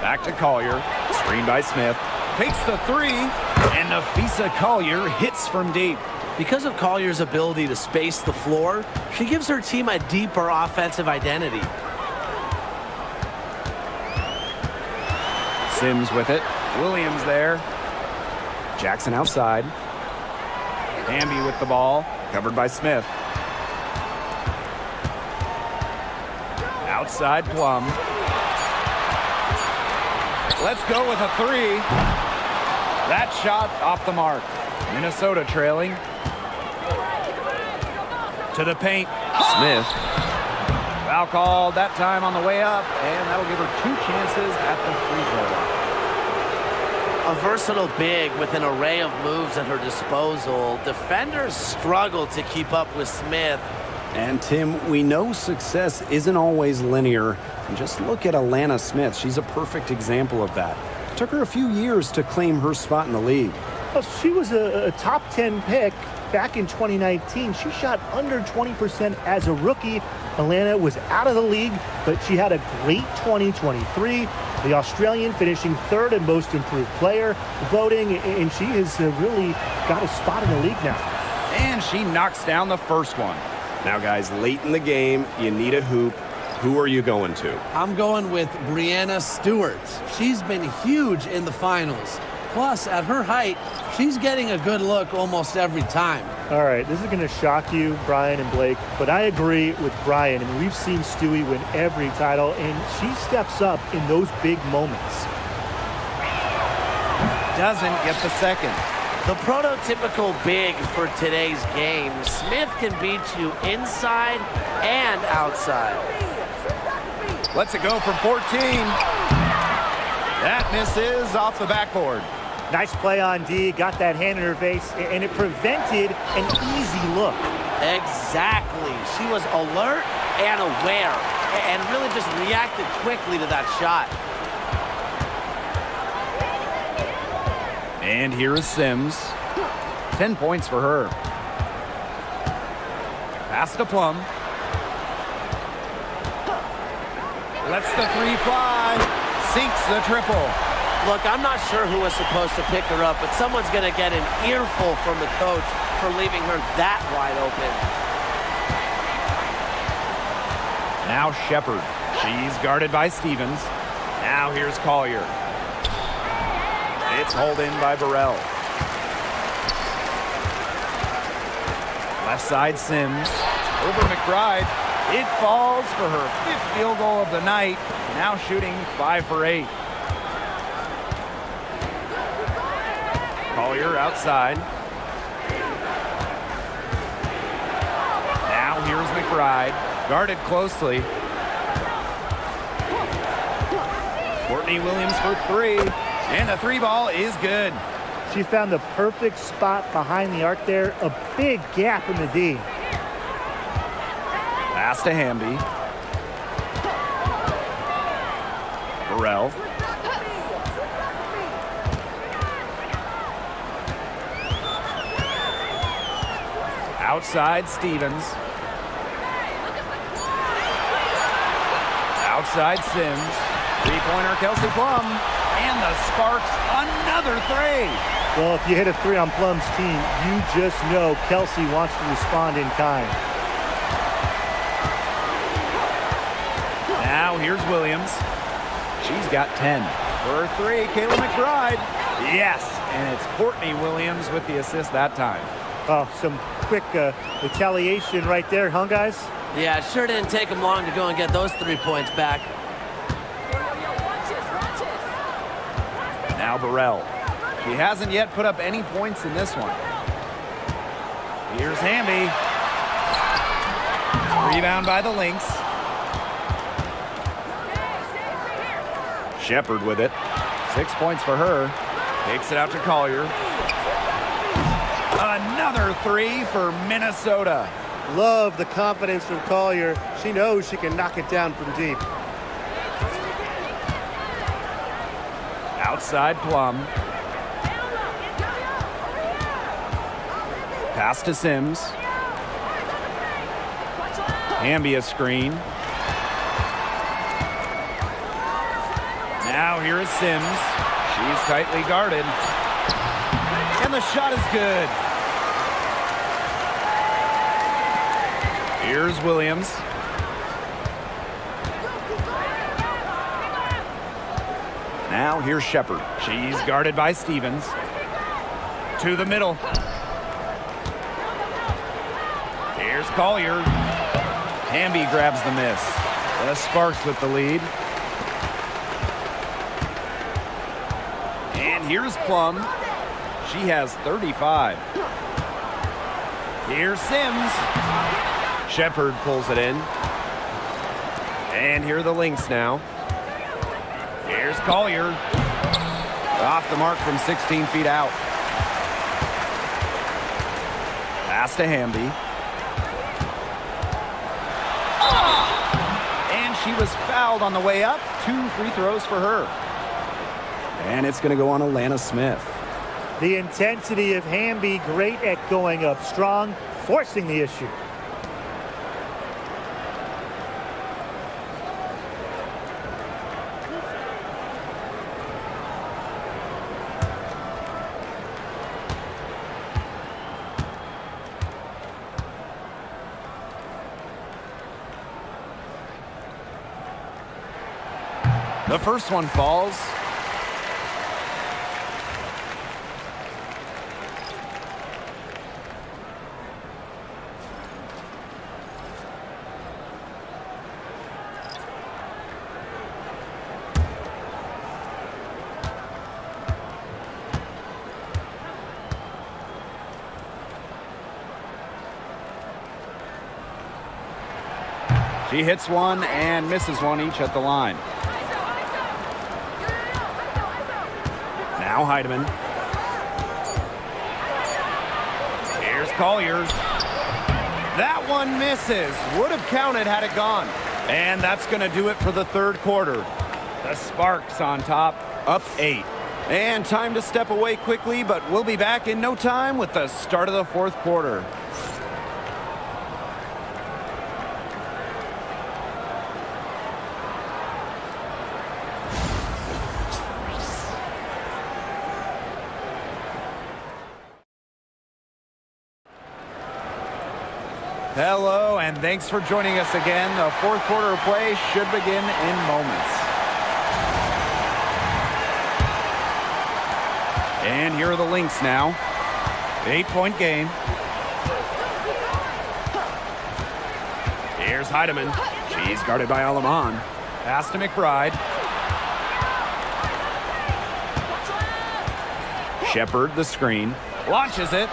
Back to Collier. Screen by Smith. Takes the 3. And Nafisa Collier hits from deep. Because of Collier's ability to space the floor, she gives her team a deeper offensive identity. Sims with it. Williams there. Jackson outside. Hamby with the ball. Covered by Smith. Outside Plum. Let's go with a 3. That shot off the mark. Minnesota trailing. To the paint. Smith. Foul called that time on the way up, and that'll give her 2 chances at the free throw. A versatile big with an array of moves at her disposal. Defenders struggle to keep up with Smith. And Tim, we know success isn't always linear. Just look at Alana Smith. She's a perfect example of that. It took her a few years to claim her spot in the league. Well, she was a top 10 pick back in 2019. She shot under 20% as a rookie. Alana was out of the league, but she had a great 2023. The Australian finishing 3rd in most improved player voting, and she has really got a spot in the league now. And she knocks down the first one. Now, guys, late in the game, you need a hoop. Who are you going to? I'm going with Breanna Stewart. She's been huge in the finals. Plus, at her height, she's getting a good look almost every time. All right, this is going to shock you, Brian and Blake, but I agree with Brian. I mean, we've seen Stewie win every title, and she steps up in those big moments. Doesn't get the second. The prototypical big for today's game. Smith can beat you inside and outside. Lets it go from 14. That misses off the backboard. Nice play on D, got that hand in her face, and it prevented an easy look. Exactly. She was alert and aware and really just reacted quickly to that shot. And here is Sims. 10 points for her. Pass to Plum. Lets the three fly. Sinks the triple. Look, I'm not sure who was supposed to pick her up, but someone's going to get an earful from the coach for leaving her that wide open. Now Shepard. She's guarded by Stevens. Now here's Collier. It's hauled in by Burrell. Left side Sims. Over McBride. It falls for her 5th field goal of the night. Now shooting 5 for 8. Collier outside. Now here's McBride. Guarded closely. Courtney Williams for 3. And the 3 ball is good. She found the perfect spot behind the arc there, a big gap in the D. Pass to Hamby. Burrell. Outside Stevens. Outside Sims. Three-pointer Kelsey Plum. And the Sparks another 3. Well, if you hit a 3 on Plum's team, you just know Kelsey wants to respond in kind. Now here's Williams. She's got 10. For 3, Kayla McBride. Yes, and it's Courtney Williams with the assist that time. Oh, some quick retaliation right there, huh, guys? Yeah, it sure didn't take them long to go and get those 3 points back. Now Burrell. She hasn't yet put up any points in this one. Here's Hamby. Rebound by the Lynx. Shepard with it. 6 points for her. Takes it out to Collier. Another 3 for Minnesota. Love the confidence from Collier. She knows she can knock it down from deep. Outside Plum. Pass to Sims. Hamby a screen. Now here is Sims. She's tightly guarded. And the shot is good. Here's Williams. Now here's Shepard. She's guarded by Stevens. To the middle. Here's Collier. Hamby grabs the miss. The Sparks with the lead. And here's Plum. She has 35. Here's Sims. Shepard pulls it in. And here are the Lynx now. Here's Collier. Off the mark from 16 feet out. Pass to Hamby. And she was fouled on the way up. 2 free throws for her. And it's going to go on Alana Smith. The intensity of Hamby, great at going up strong, forcing the issue. The first one falls. She hits one and misses one each at the line. Now Heidemann. Colliers. That one misses. Would have counted had it gone. And that's going to do it for the third quarter. The Sparks on top, up 8. And time to step away quickly, but we'll be back in no time with the start of the fourth quarter. Hello, and thanks for joining us again. The fourth quarter of play should begin in moments. And here are the Lynx now. 8-point game. Here's Heidemann. She's guarded by Aleman. Pass to McBride. Shepard, the screen. Launches it.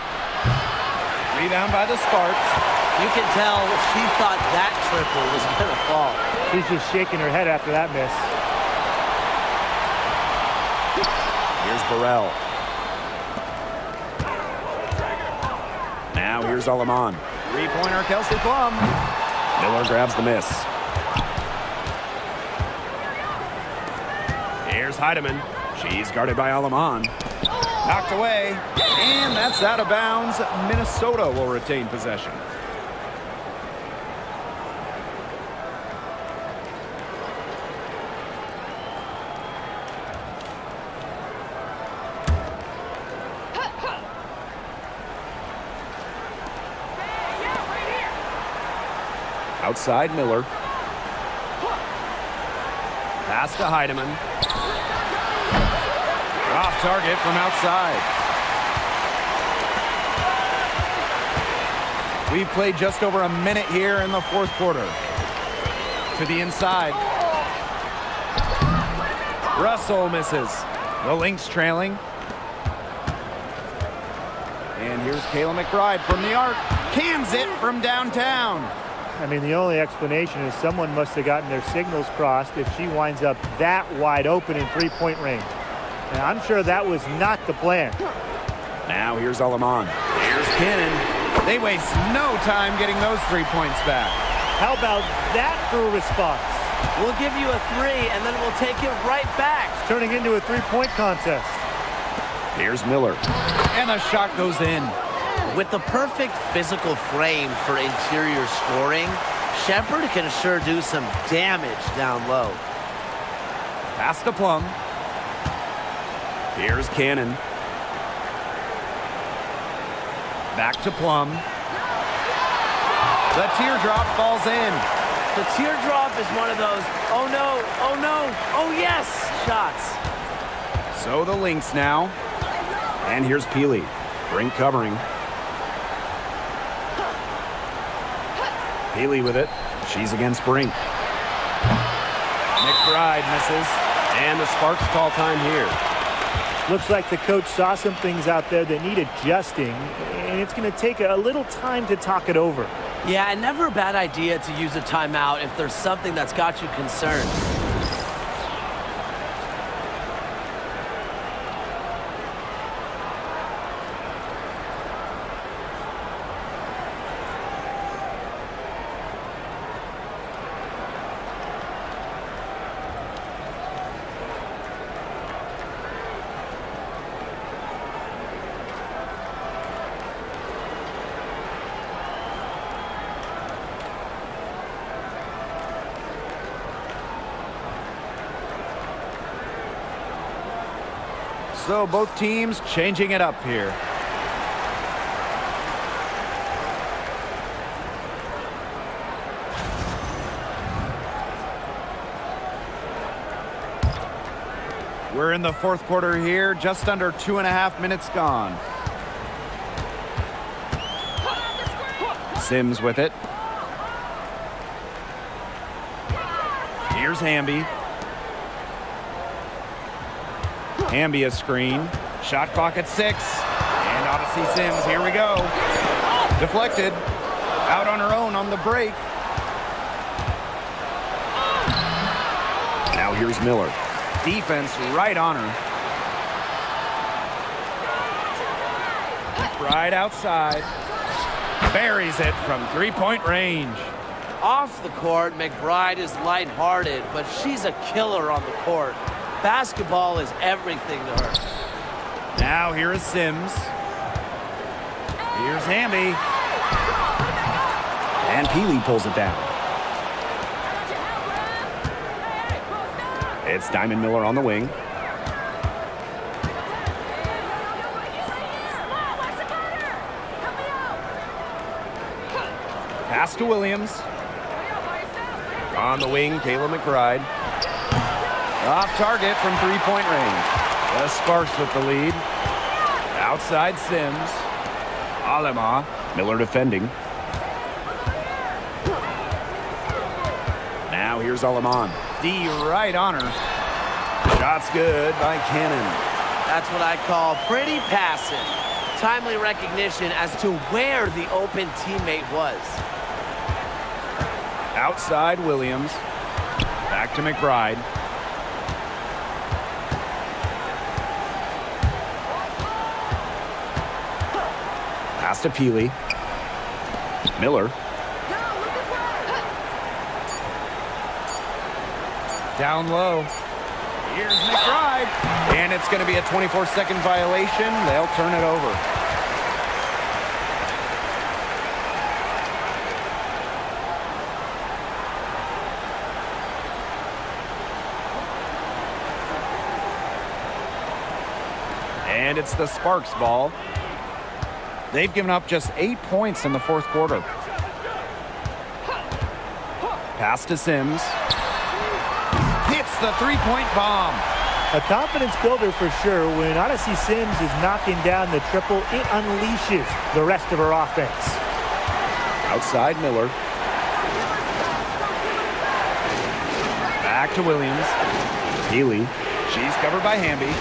Rebound by the Sparks. You can tell she thought that triple was going to fall. She's just shaking her head after that miss. Here's Burrell. Now here's Aleman. Three-pointer, Kelsey Plum. Miller grabs the miss. Here's Heidemann. She's guarded by Aleman. Knocked away. And that's out of bounds. Minnesota will retain possession. Outside Miller. Pass to Heidemann. Off target from outside. We've played just over a minute here in the fourth quarter. To the inside. Russell misses. The Lynx trailing. And here's Kayla McBride from the arc. Cans it from downtown. I mean, the only explanation is someone must have gotten their signals crossed if she winds up that wide open in three-point range. And I'm sure that was not the plan. Now here's Aleman. Here's Cannon. They waste no time getting those 3 points back. How about that for a response? We'll give you a 3, and then we'll take it right back. It's turning into a three-point contest. Here's Miller. And the shot goes in. With the perfect physical frame for interior scoring, Shepard can sure do some damage down low. Pass to Plum. Here's Cannon. Back to Plum. The teardrop falls in. The teardrop is one of those, oh no, oh no, oh yes, shots. So the Lynx now. And here's Peely. Brink covering. Peely with it. She's against Brink. McBride misses. And the Sparks call time here. Looks like the coach saw some things out there that need adjusting, and it's going to take a little time to talk it over. Yeah, and never a bad idea to use a timeout if there's something that's got you concerned. So both teams changing it up here. We're in the fourth quarter here, just under 2.5 minutes gone. Sims with it. Here's Hamby. Hamby a screen. Shot clock at 6. And Odyssey Sims, here we go. Deflected. Out on her own on the break. Now here's Miller. Defense right on her. Right outside. Buries it from three-point range. Off the court, McBride is lighthearted, but she's a killer on the court. Basketball is everything to her. Now here is Sims. Here's Hamby. And Peely pulls it down. It's Diamond Miller on the wing. Pass to Williams. On the wing, Kayla McBride. Off target from three-point range. The Sparks with the lead. Outside Sims. Alema. Miller defending. Now here's Aleman. D right on her. Shot's good by Cannon. That's what I call pretty passive. Timely recognition as to where the open teammate was. Outside Williams. Back to McBride. Pass to Peely. Miller. Down low. Here's McBride. And it's going to be a 24-second violation. They'll turn it over. And it's the Sparks ball. They've given up just 8 points in the fourth quarter. Pass to Sims. Hits the three-point bomb. A confidence builder for sure. When Odyssey Sims is knocking down the triple, it unleashes the rest of her offense. Outside Miller. Back to Williams. Peely. She's covered by Hamby.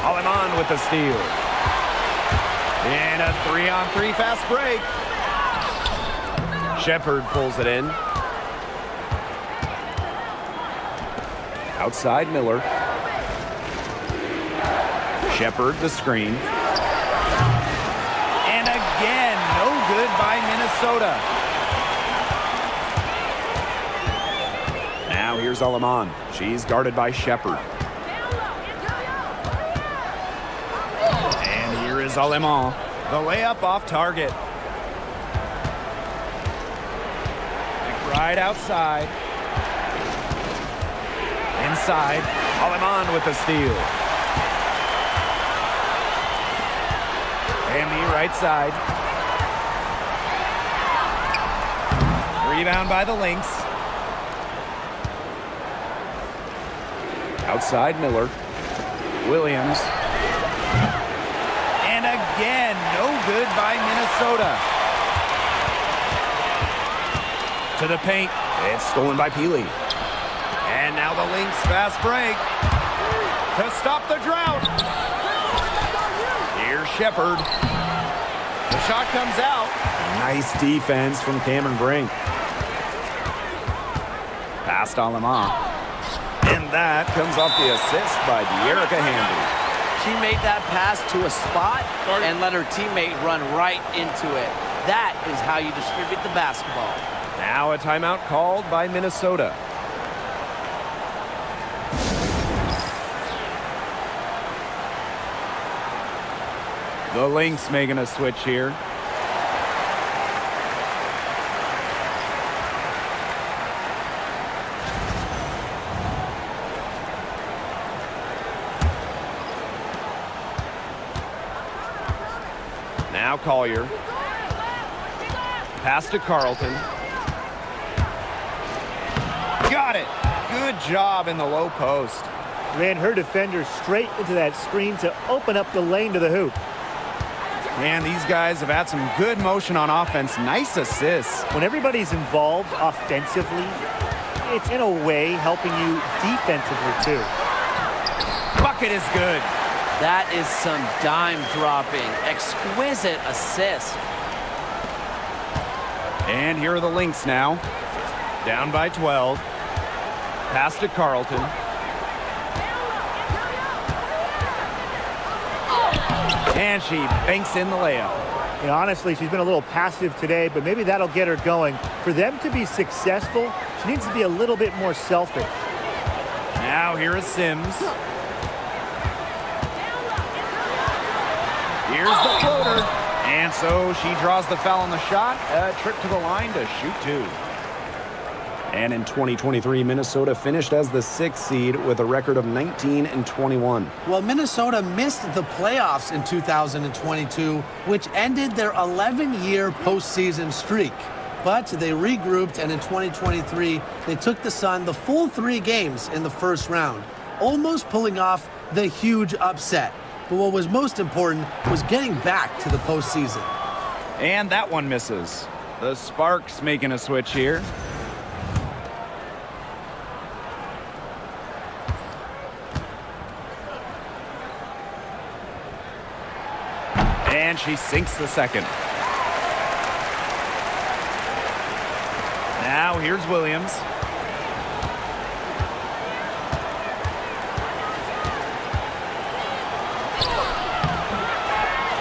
Aleman with the steal. And a 3-on-3 fast break. Shepard pulls it in. Outside Miller. Shepard the screen. And again, no good by Minnesota. Now here's Aleman. She's guarded by Shepard. And here is Aleman. The layup off target. McBride outside. Inside. Aleman with the steal. Hamby right side. Rebound by the Lynx. Outside Miller. Williams. And again, no good by Minnesota. To the paint. It's stolen by Peely. And now the Lynx fast break to stop the drought. Here's Shepard. The shot comes out. Nice defense from Cameron Brink. Past Aleman. And that comes off the assist by De'Erica Hamby. She made that pass to a spot and let her teammate run right into it. That is how you distribute the basketball. Now a timeout called by Minnesota. The Lynx making a switch here. Now Collier. Pass to Carlton. Got it. Good job in the low post. Ran her defender straight into that screen to open up the lane to the hoop. Man, these guys have had some good motion on offense. Nice assists. When everybody's involved offensively, it's in a way helping you defensively too. Bucket is good. That is some dime dropping. Exquisite assist. And here are the Lynx now. Down by 12. Pass to Carlton. And she banks in the layup. And honestly, she's been a little passive today, but maybe that'll get her going. For them to be successful, she needs to be a little bit more selfish. Now here is Sims. Here's the floater. And so she draws the foul on the shot. A trip to the line to shoot 2. And in 2023, Minnesota finished as the 6th seed with a record of 19-21. Well, Minnesota missed the playoffs in 2022, which ended their 11-year postseason streak. But they regrouped, and in 2023, they took the Sun the full 3 games in the first round, almost pulling off the huge upset. But what was most important was getting back to the postseason. And that one misses. The Sparks making a switch here. And she sinks the second. Now here's Williams.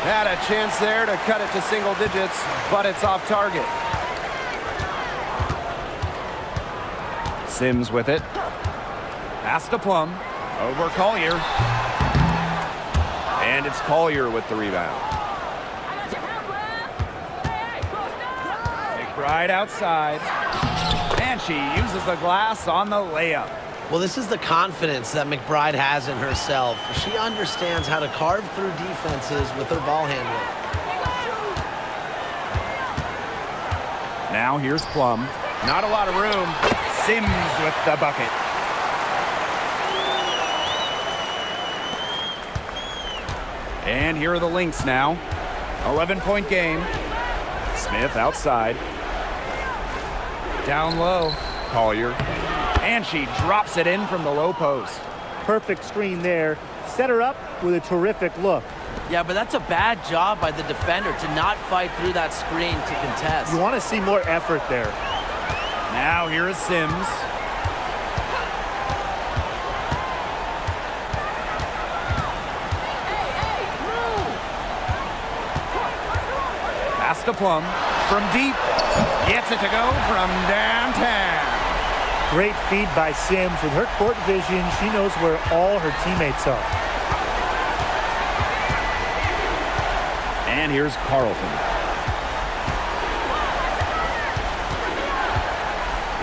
Had a chance there to cut it to single digits, but it's off target. Sims with it. Pass to Plum. Over Collier. And it's Collier with the rebound. McBride outside. And she uses the glass on the layup. Well, this is the confidence that McBride has in herself. She understands how to carve through defenses with her ball handling. Now here's Plum. Not a lot of room. Sims with the bucket. And here are the Lynx now. 11-point game. Smith outside. Down low. Collier. And she drops it in from the low post. Perfect screen there. Set her up with a terrific look. Yeah, but that's a bad job by the defender to not fight through that screen to contest. You want to see more effort there. Now here is Sims. Pass to Plum. From deep. Gets it to go from downtown. Great feed by Sims. With her court vision, she knows where all her teammates are. And here's Carlton.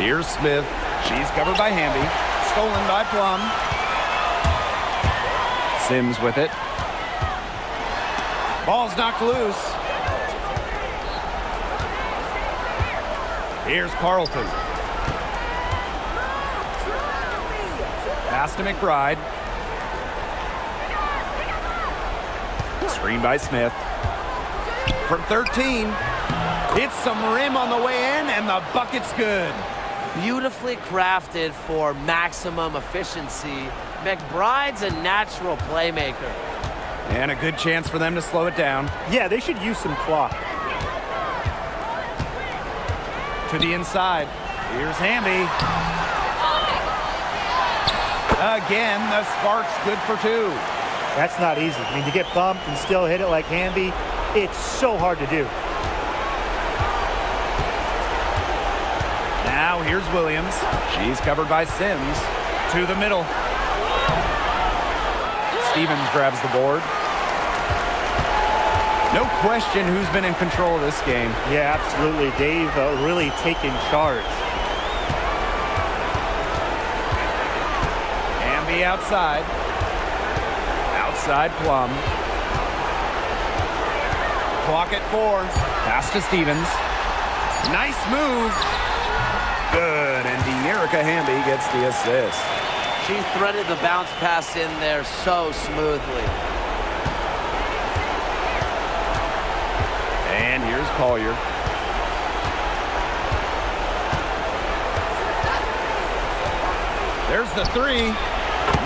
Here's Smith. She's covered by Hamby. Stolen by Plum. Sims with it. Ball's knocked loose. Here's Carlton. Pass to McBride. Screen by Smith. From 13. Hits some rim on the way in, and the bucket's good. Beautifully crafted for maximum efficiency. McBride's a natural playmaker. And a good chance for them to slow it down. Yeah, they should use some clock. To the inside. Here's Hamby. Again, the Sparks good for 2. That's not easy. I mean, to get bumped and still hit it like Hamby, it's so hard to do. Now here's Williams. She's covered by Sims. To the middle. Stevens grabs the board. No question who's been in control of this game. Yeah, absolutely. They've really taken charge. Hamby outside. Outside Plum. Clock at 4. Pass to Stevens. Nice move. Good, and De'Erica Hamby gets the assist. She threaded the bounce pass in there so smoothly. And here's Collier. There's the 3.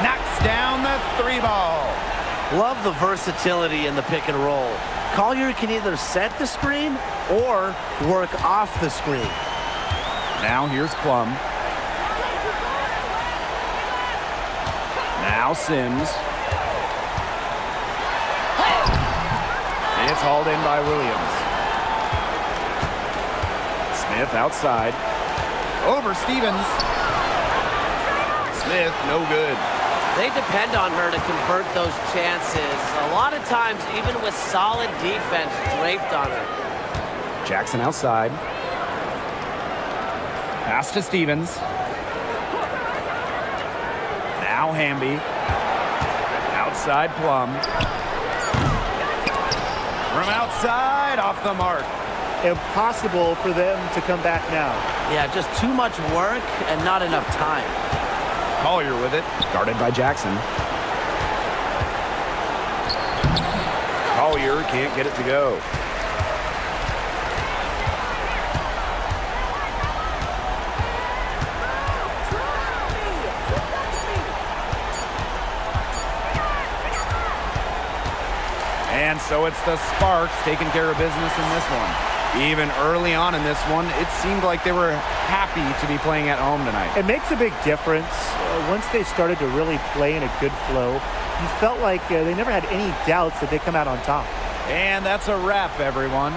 Knocks down the 3 ball. Love the versatility in the pick and roll. Collier can either set the screen or work off the screen. Now here's Plum. Now Sims. It's hauled in by Williams. Smith outside. Over Stevens. Smith, no good. They depend on her to convert those chances. A lot of times, even with solid defense draped on her. Jackson outside. Pass to Stevens. Now Hamby. Outside Plum. From outside, off the mark. Impossible for them to come back now. Yeah, just too much work and not enough time. Collier with it. Guarded by Jackson. Collier can't get it to go. And so it's the Sparks taking care of business in this one. Even early on in this one, it seemed like they were happy to be playing at home tonight. It makes a big difference. Once they started to really play in a good flow, you felt like they never had any doubts that they'd come out on top. And that's a wrap, everyone.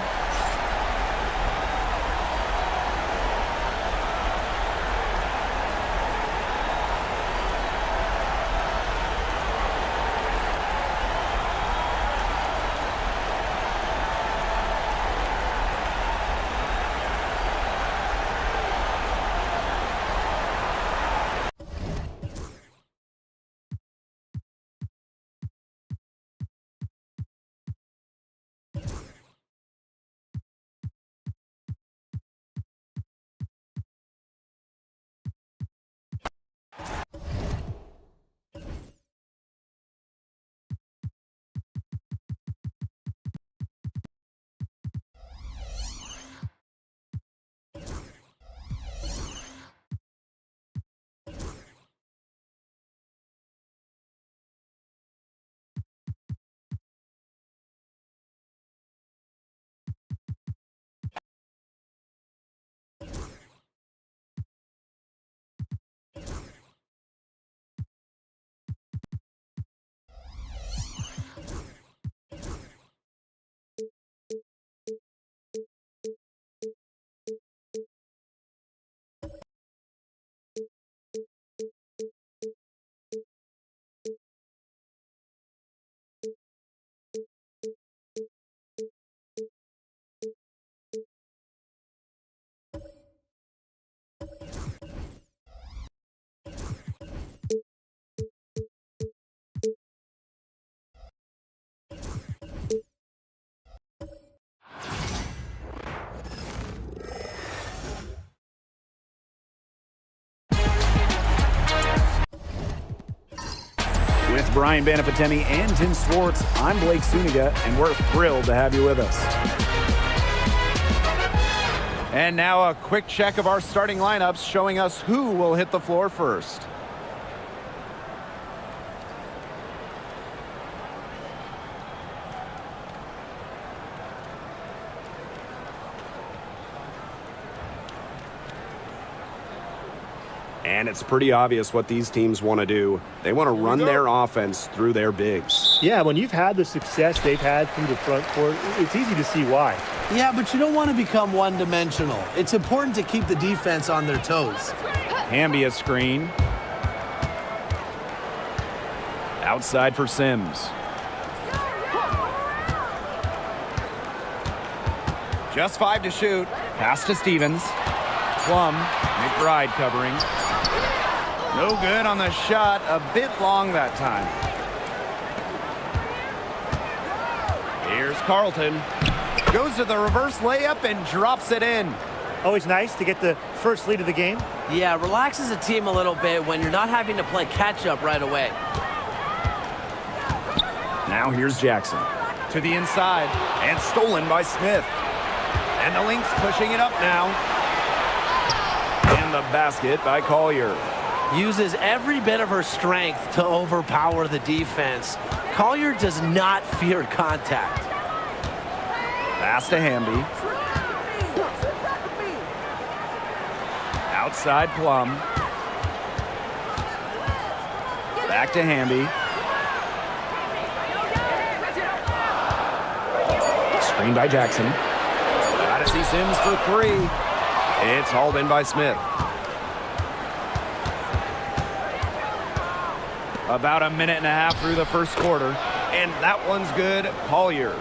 With Brian Banafitemi and Tim Swartz, I'm Blake Suniga, and we're thrilled to have you with us. And now a quick check of our starting lineups showing us who will hit the floor first. And it's pretty obvious what these teams want to do. They want to run their offense through their bigs. Yeah, when you've had the success they've had through the front court, it's easy to see why. Yeah, but you don't want to become one-dimensional. It's important to keep the defense on their toes. Hamby a screen. Outside for Sims. Just 5 to shoot. Pass to Stevens. Plum. McBride covering. No good on the shot. A bit long that time. Here's Carlton. Goes to the reverse layup and drops it in. Always nice to get the first lead of the game. Yeah, relaxes the team a little bit when you're not having to play catch-up right away. Now here's Jackson. To the inside. And stolen by Smith. And the Lynx pushing it up now. And the basket by Collier. Uses every bit of her strength to overpower the defense. Collier does not fear contact. Pass to Hamby. Outside Plum. Back to Hamby. Screen by Jackson. Gotta see Sims for three. It's hauled in by Smith. About a minute and a half through the first quarter, and that one's good. Collier.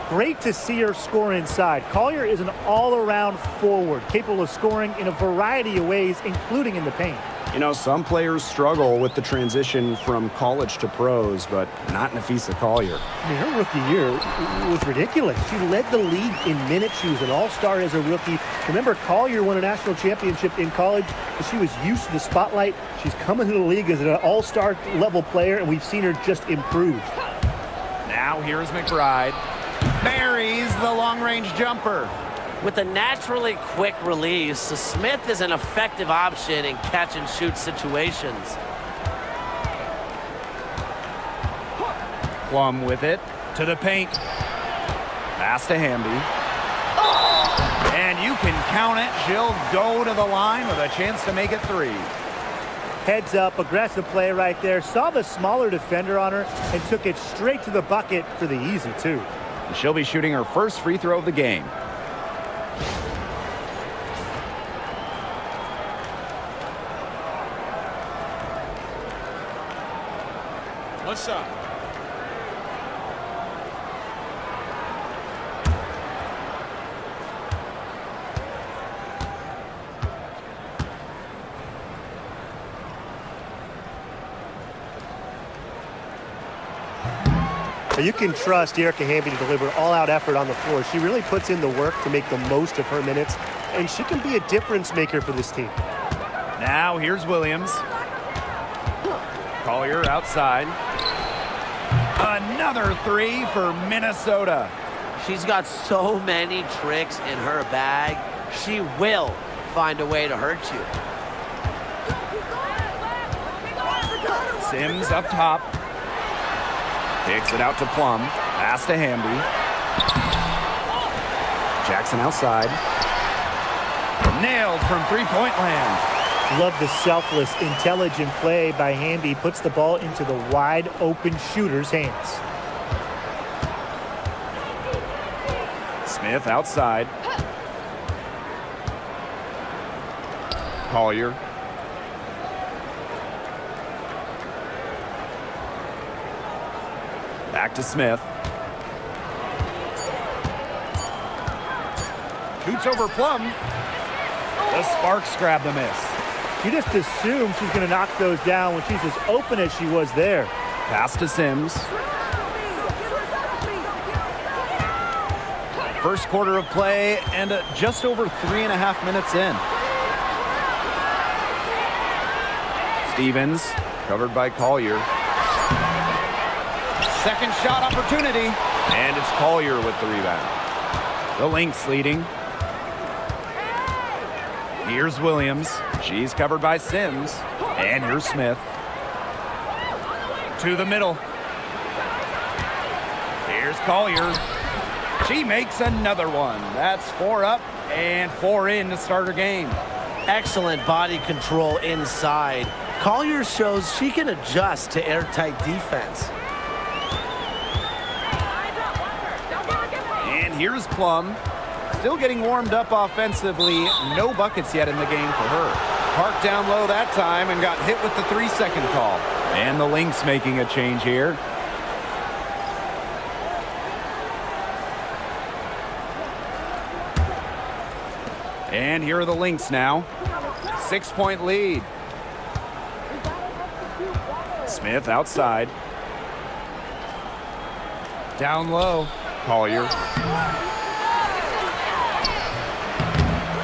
Great to see her score inside. Collier is an all-around forward, capable of scoring in a variety of ways, including in the paint. You know, some players struggle with the transition from college to pros, but not Nafisa Collier. I mean, her rookie year was ridiculous. She led the league in minutes. She was an all-star as a rookie. Remember, Collier won a national championship in college, but she was used to the spotlight. She's coming to the league as an all-star level player, and we've seen her just improve. Now here's McBride. Buries the long-range jumper. With a naturally quick release, Smith is an effective option in catch-and-shoot situations. Plum with it to the paint. Pass to Hamby. And you can count it. She'll go to the line with a chance to make it three. Heads up, aggressive play right there. Saw the smaller defender on her and took it straight to the bucket for the easy two. She'll be shooting her first free throw of the game. One shot. You can trust Erica Hamby to deliver all-out effort on the floor. She really puts in the work to make the most of her minutes, and she can be a difference maker for this team. Now here's Williams. Collier outside. Another three for Minnesota. She's got so many tricks in her bag. She will find a way to hurt you. Sims up top. Kicks it out to Plum. Pass to Hamby. Jackson outside. Nailed from three-point land. Love the selfless, intelligent play by Hamby. Puts the ball into the wide-open shooter's hands. Smith outside. Collier. Back to Smith. Shoots over Plum. The Sparks grab the miss. You just assume she's going to knock those down when she's as open as she was there. Pass to Sims. First quarter of play and just over 3.5 minutes in. Stevens covered by Collier. Second shot opportunity, and it's Collier with the rebound. The Lynx leading. Here's Williams. She's covered by Sims. And here's Smith. To the middle. Here's Collier. She makes another one. That's 4 up and 4 in to start her game. Excellent body control inside. Collier shows she can adjust to airtight defense. And here's Plum. Still getting warmed up offensively. No buckets yet in the game for her. Parked down low that time and got hit with the 3-second call. And the Lynx making a change here. And here are the Lynx now. 6-point lead. Smith outside. Down low. Collier.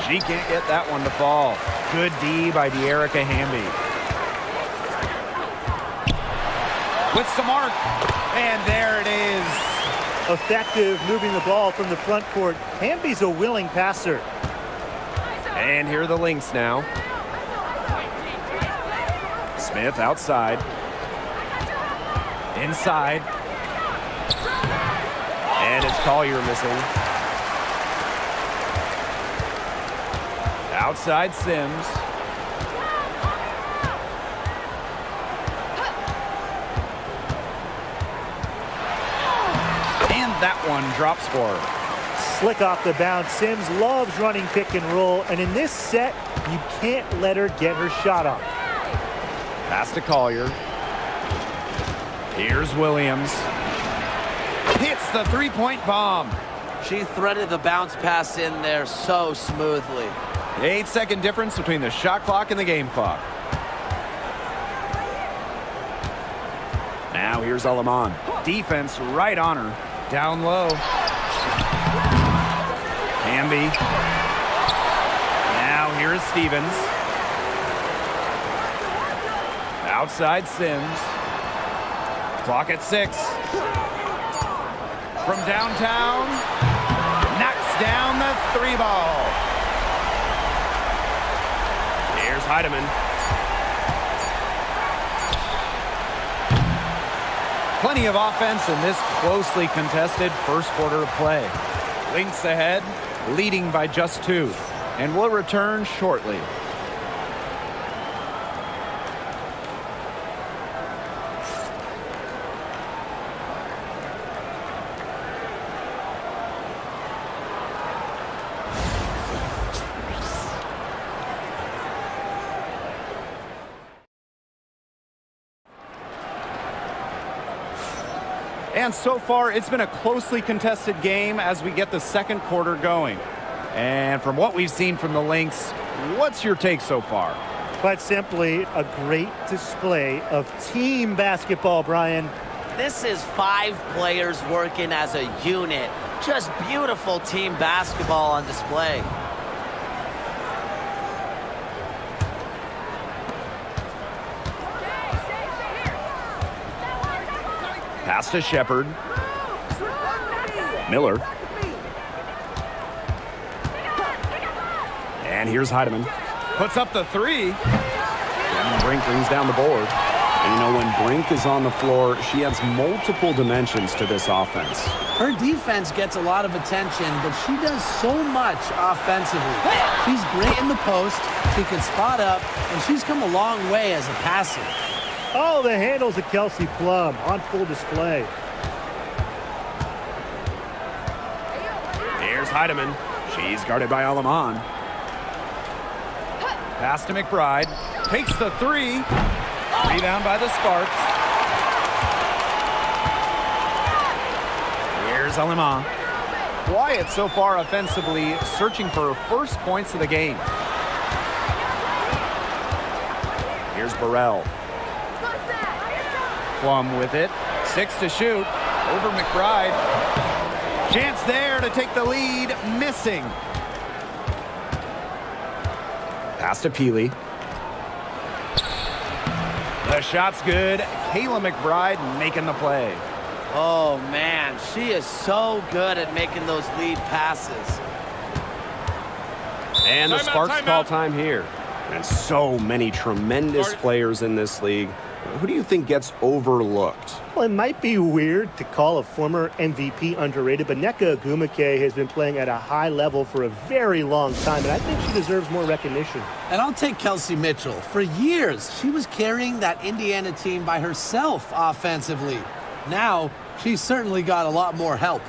She can't get that one to fall. Good D by Erica Hamby. With some arc. And there it is. Effective moving the ball from the front court. Hamby's a willing passer. And here are the Lynx now. Smith outside. Inside. And it's Collier missing. Outside Sims. And that one drops for her. Slick off the bounce. Sims loves running pick and roll, and in this set, you can't let her get her shot off. Pass to Collier. Here's Williams. Hits the three-point bomb. She threaded the bounce pass in there so smoothly. 8-second difference between the shot clock and the game clock. Now here's Alaman. Defense right on her. Down low. Hamby. Now here's Stevens. Outside Sims. Clock at 6. From downtown. Knocks down the 3-ball. Here's Heidemann. Plenty of offense in this closely contested first quarter of play. Lynx ahead, leading by just 2, and will return shortly. And so far, it's been a closely contested game as we get the second quarter going. And from what we've seen from the Lynx, what's your take so far? Quite simply, a great display of team basketball, Brian. This is 5 players working as a unit. Just beautiful team basketball on display. Pass to Shepard. Miller. And here's Heidemann. Puts up the 3. And Brink brings down the board. And you know, when Brink is on the floor, she adds multiple dimensions to this offense. Her defense gets a lot of attention, but she does so much offensively. She's great in the post, she can spot up, and she's come a long way as a passer. Oh, the handles of Kelsey Plum on full display. Here's Heidemann. She's guarded by Alaman. Pass to McBride. Takes the 3. Rebound by the Sparks. Here's Alaman. Quiet so far offensively, searching for her first points of the game. Here's Burrell. Plum with it. 6 to shoot. Over McBride. Chance there to take the lead. Missing. Pass to Peely. The shot's good. Kayla McBride making the play. Oh, man, she is so good at making those lead passes. And the Sparks call time here. And so many tremendous players in this league. Who do you think gets overlooked? Well, it might be weird to call a former MVP underrated, but Nneka Ogwumike has been playing at a high level for a very long time, and I think she deserves more recognition. And I'll take Kelsey Mitchell. For years, she was carrying that Indiana team by herself offensively. Now, she's certainly got a lot more help.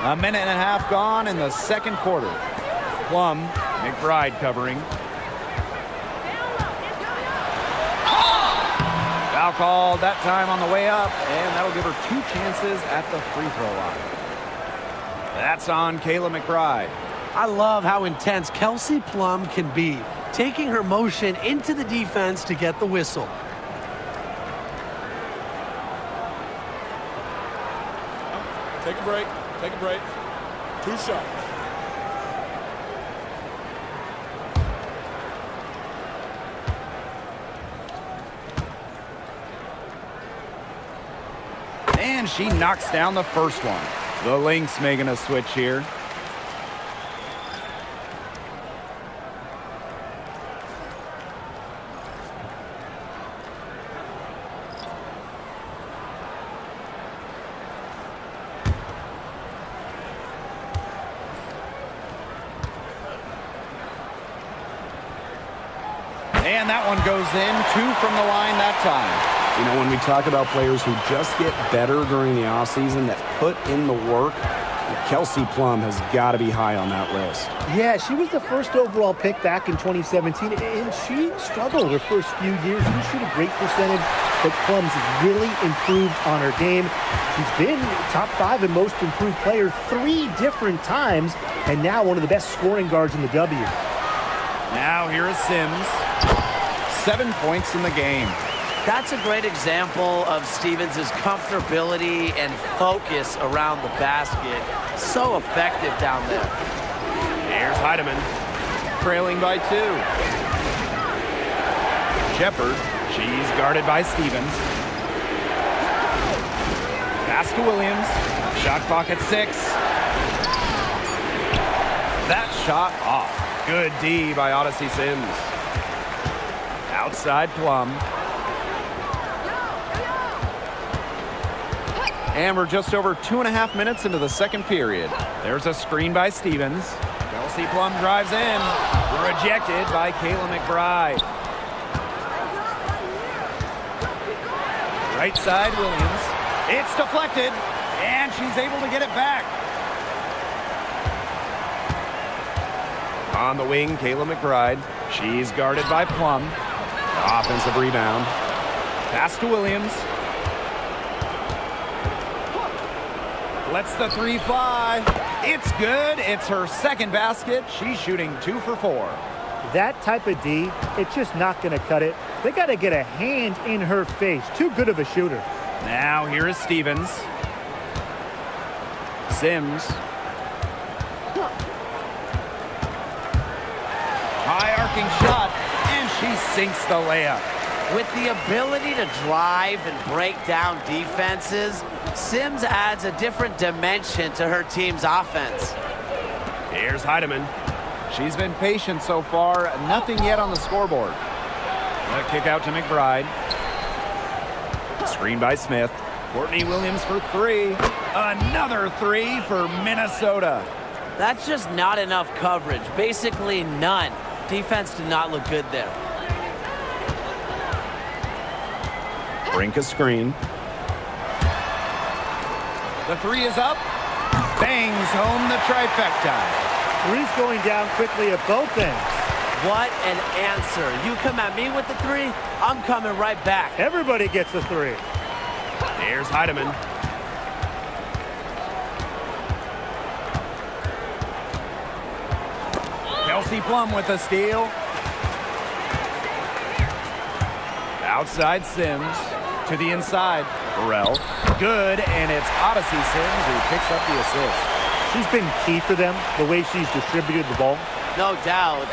A minute and a half gone in the second quarter. Plum, McBride covering. Foul called that time on the way up, and that'll give her 2 chances at the free throw line. That's on Kayla McBride. I love how intense Kelsey Plum can be, taking her motion into the defense to get the whistle. Take a break. Take a break. 2 shots. And she knocks down the first one. The Lynx making a switch here. And that one goes in, 2 from the line that time. You know, when we talk about players who just get better during the offseason, that put in the work, Kelsey Plum has got to be high on that list. Yeah, she was the first overall pick back in 2017, and she struggled her first few years. She didn't shoot a great percentage, but Plum's really improved on her game. She's been top 5 in most improved players 3 different times, and now one of the best scoring guards in the W. Now here is Sims. 7 points in the game. That's a great example of Stevens' comfortability and focus around the basket. So effective down there. Here's Heidemann, trailing by 2. Shepard, she's guarded by Stevens. Pass to Williams, shot clock at 6. That shot off. Good D by Odyssey Sims. Outside Plum. And we're just over 2.5 minutes into the second period. There's a screen by Stevens. Kelsey Plum drives in. Rejected by Kayla McBride. Right side, Williams. It's deflected, and she's able to get it back. On the wing, Kayla McBride. She's guarded by Plum. Offensive rebound. Pass to Williams. Lets the 3 fly. It's good. It's her second basket. She's shooting 2 for 4. That type of D, it's just not going to cut it. They got to get a hand in her face. Too good of a shooter. Now here is Stevens. Sims. High arcing shot, and she sinks the layup. With the ability to drive and break down defenses, Sims adds a different dimension to her team's offense. Here's Heidemann. She's been patient so far. Nothing yet on the scoreboard. The kick out to McBride. Screen by Smith. Courtney Williams for 3. Another 3 for Minnesota. That's just not enough coverage. Basically none. Defense did not look good there. Brink a screen. The 3 is up. Bangs home the trifecta. 3's going down quickly at both ends. What an answer. You come at me with the 3, I'm coming right back. Everybody gets a 3. Here's Heidemann. Kelsey Plum with a steal. Outside Sims. To the inside. Burrell. Good, and it's Odyssey Sims who picks up the assist. She's been key for them, the way she's distributed the ball. No doubt.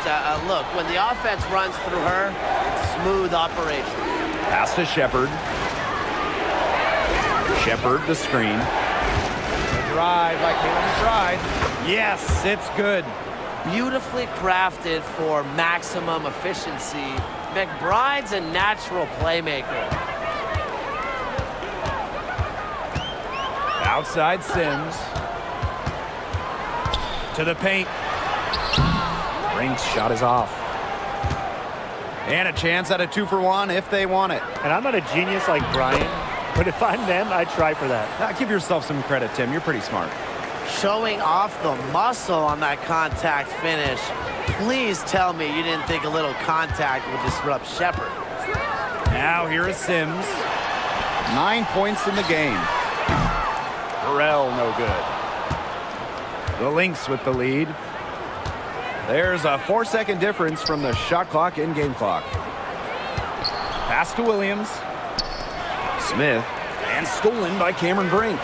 Look, when the offense runs through her, it's smooth operation. Pass to Shepard. Shepard, the screen. The drive by Kayla McBride. Yes, it's good. Beautifully crafted for maximum efficiency. McBride's a natural playmaker. Outside Sims. To the paint. Brink's shot is off. And a chance at a 2-for-1 if they want it. And I'm not a genius like Brian, but if I'm them, I'd try for that. Give yourself some credit, Tim. You're pretty smart. showing off the muscle on that contact finish. Please tell me you didn't think a little contact would disrupt Shepard. Now here is Sims. 9 points in the game. Burrell, no good. The Lynx with the lead. There's a 4-second difference from the shot clock and game clock. Pass to Williams. Smith. And stolen by Cameron Brink.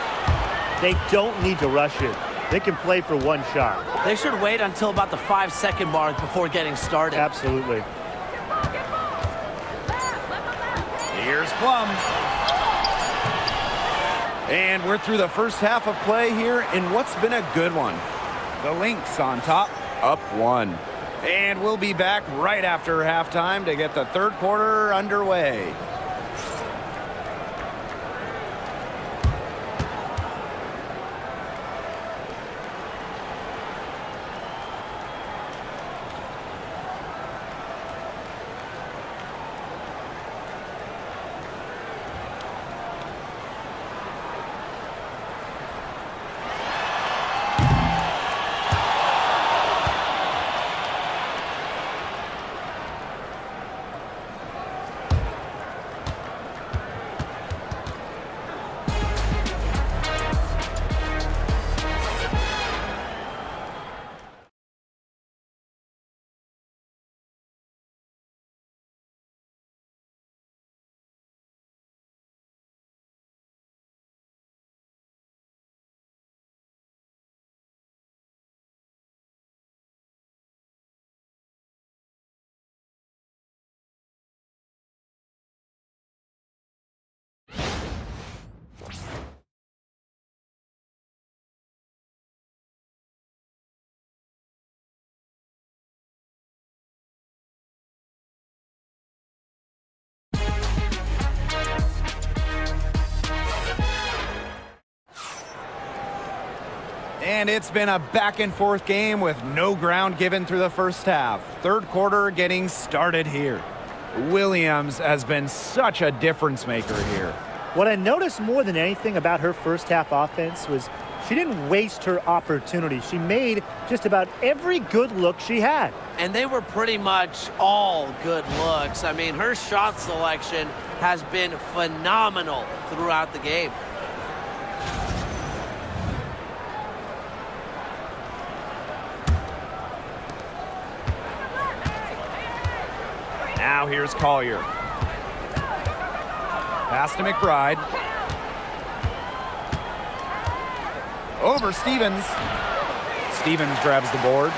They don't need to rush it. They can play for one shot. They should wait until about the 5-second mark before getting started. Absolutely. Here's Plum. And we're through the first half of play here in what's been a good one. The Lynx on top, up 1. And we'll be back right after halftime to get the third quarter underway. And it's been a back-and-forth game with no ground given through the first half. Third quarter getting started here. Williams has been such a difference maker here. What I noticed more than anything about her first half offense was she didn't waste her opportunity. She made just about every good look she had. And they were pretty much all good looks. I mean, her shot selection has been phenomenal throughout the game. Now here's Collier. Pass to McBride. Over Stevens. Stevens grabs the board.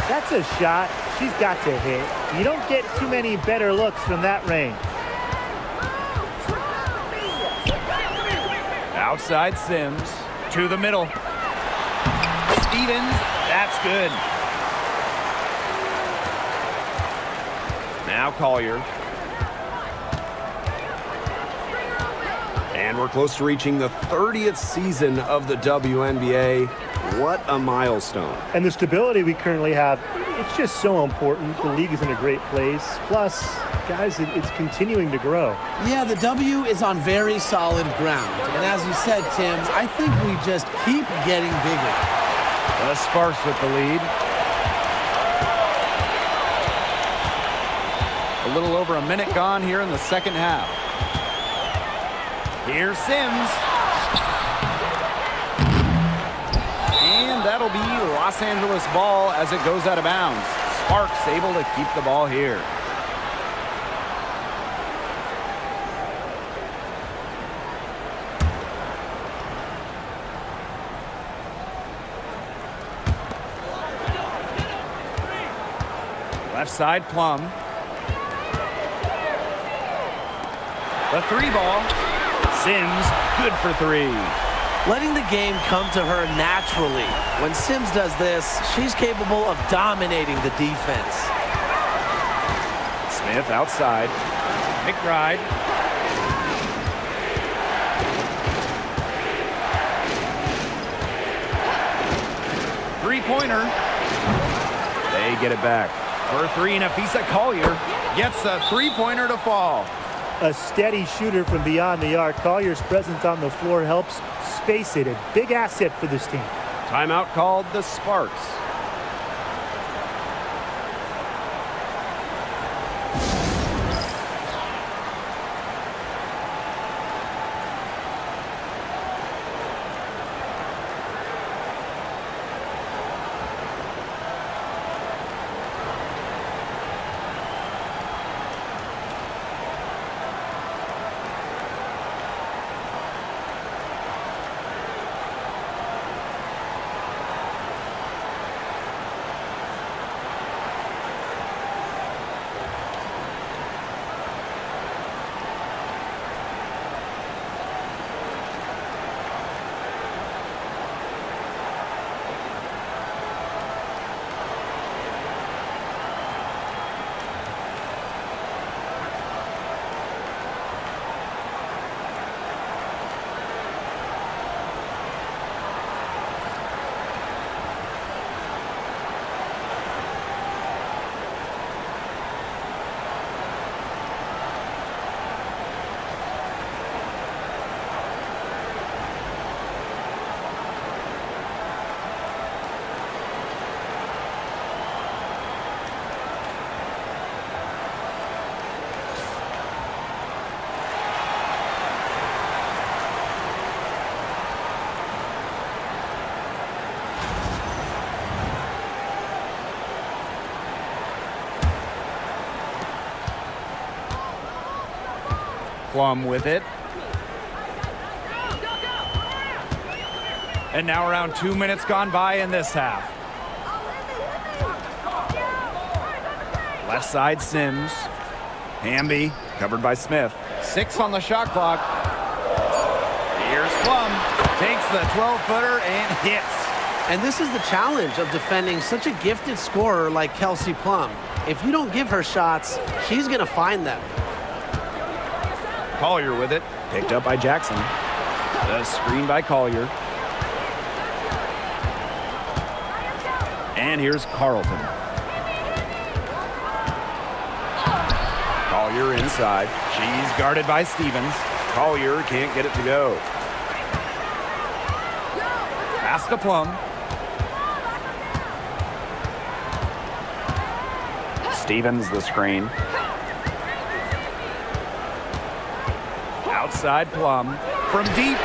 That's a shot she's got to hit. You don't get too many better looks from that range. Outside Sims. To the middle. Stevens. That's good. Now Collier. And we're close to reaching the 30th season of the WNBA. What a milestone. And the stability we currently have, it's just so important. The league is in a great place. Plus, guys, it's continuing to grow. Yeah, the W is on very solid ground. And as you said, Tim, I think we just keep getting bigger. The Sparks with the lead. A little over a minute gone here in the second half. Here's Sims. And that'll be Los Angeles ball as it goes out of bounds. Sparks able to keep the ball here. Left side, Plum. The three ball. Sims, good for three. Letting the game come to her naturally. When Sims does this, she's capable of dominating the defense. Smith outside. McBride. Three-pointer. They get it back. For three, Nafisa Collier gets a three-pointer to fall. A steady shooter from beyond the arc. Collier's presence on the floor helps space it. A big asset for this team. Timeout called the Sparks. Plum with it. And now around 2 minutes gone by in this half. Left side Sims. Hamby covered by Smith. 6 on the shot clock. Here's Plum. Takes the 12-footer and hits. And this is the challenge of defending such a gifted scorer like Kelsey Plum. If you don't give her shots, she's going to find them. Collier with it. Picked up by Jackson. The screen by Collier. And here's Carlton. Collier inside. She's guarded by Stevens. Collier can't get it to go. Pass to Plum. Stevens the screen. Outside Plum. From deep.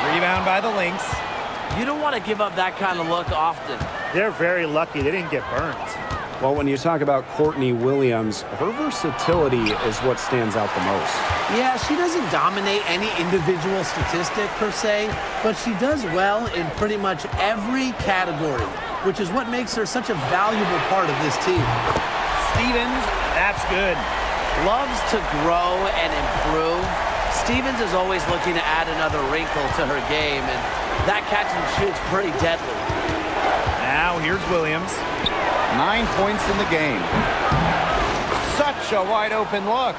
Rebound by the Lynx. You don't want to give up that kind of look often. They're very lucky they didn't get burnt. Well, when you talk about Courtney Williams, her versatility is what stands out the most. Yeah, she doesn't dominate any individual statistic per se, but she does well in pretty much every category, which is what makes her such a valuable part of this team. Stevens, that's good. Loves to grow and improve. Stevens is always looking to add another wrinkle to her game, and that catch and shoot's pretty deadly. Now here's Williams. 9 points in the game. Such a wide open look.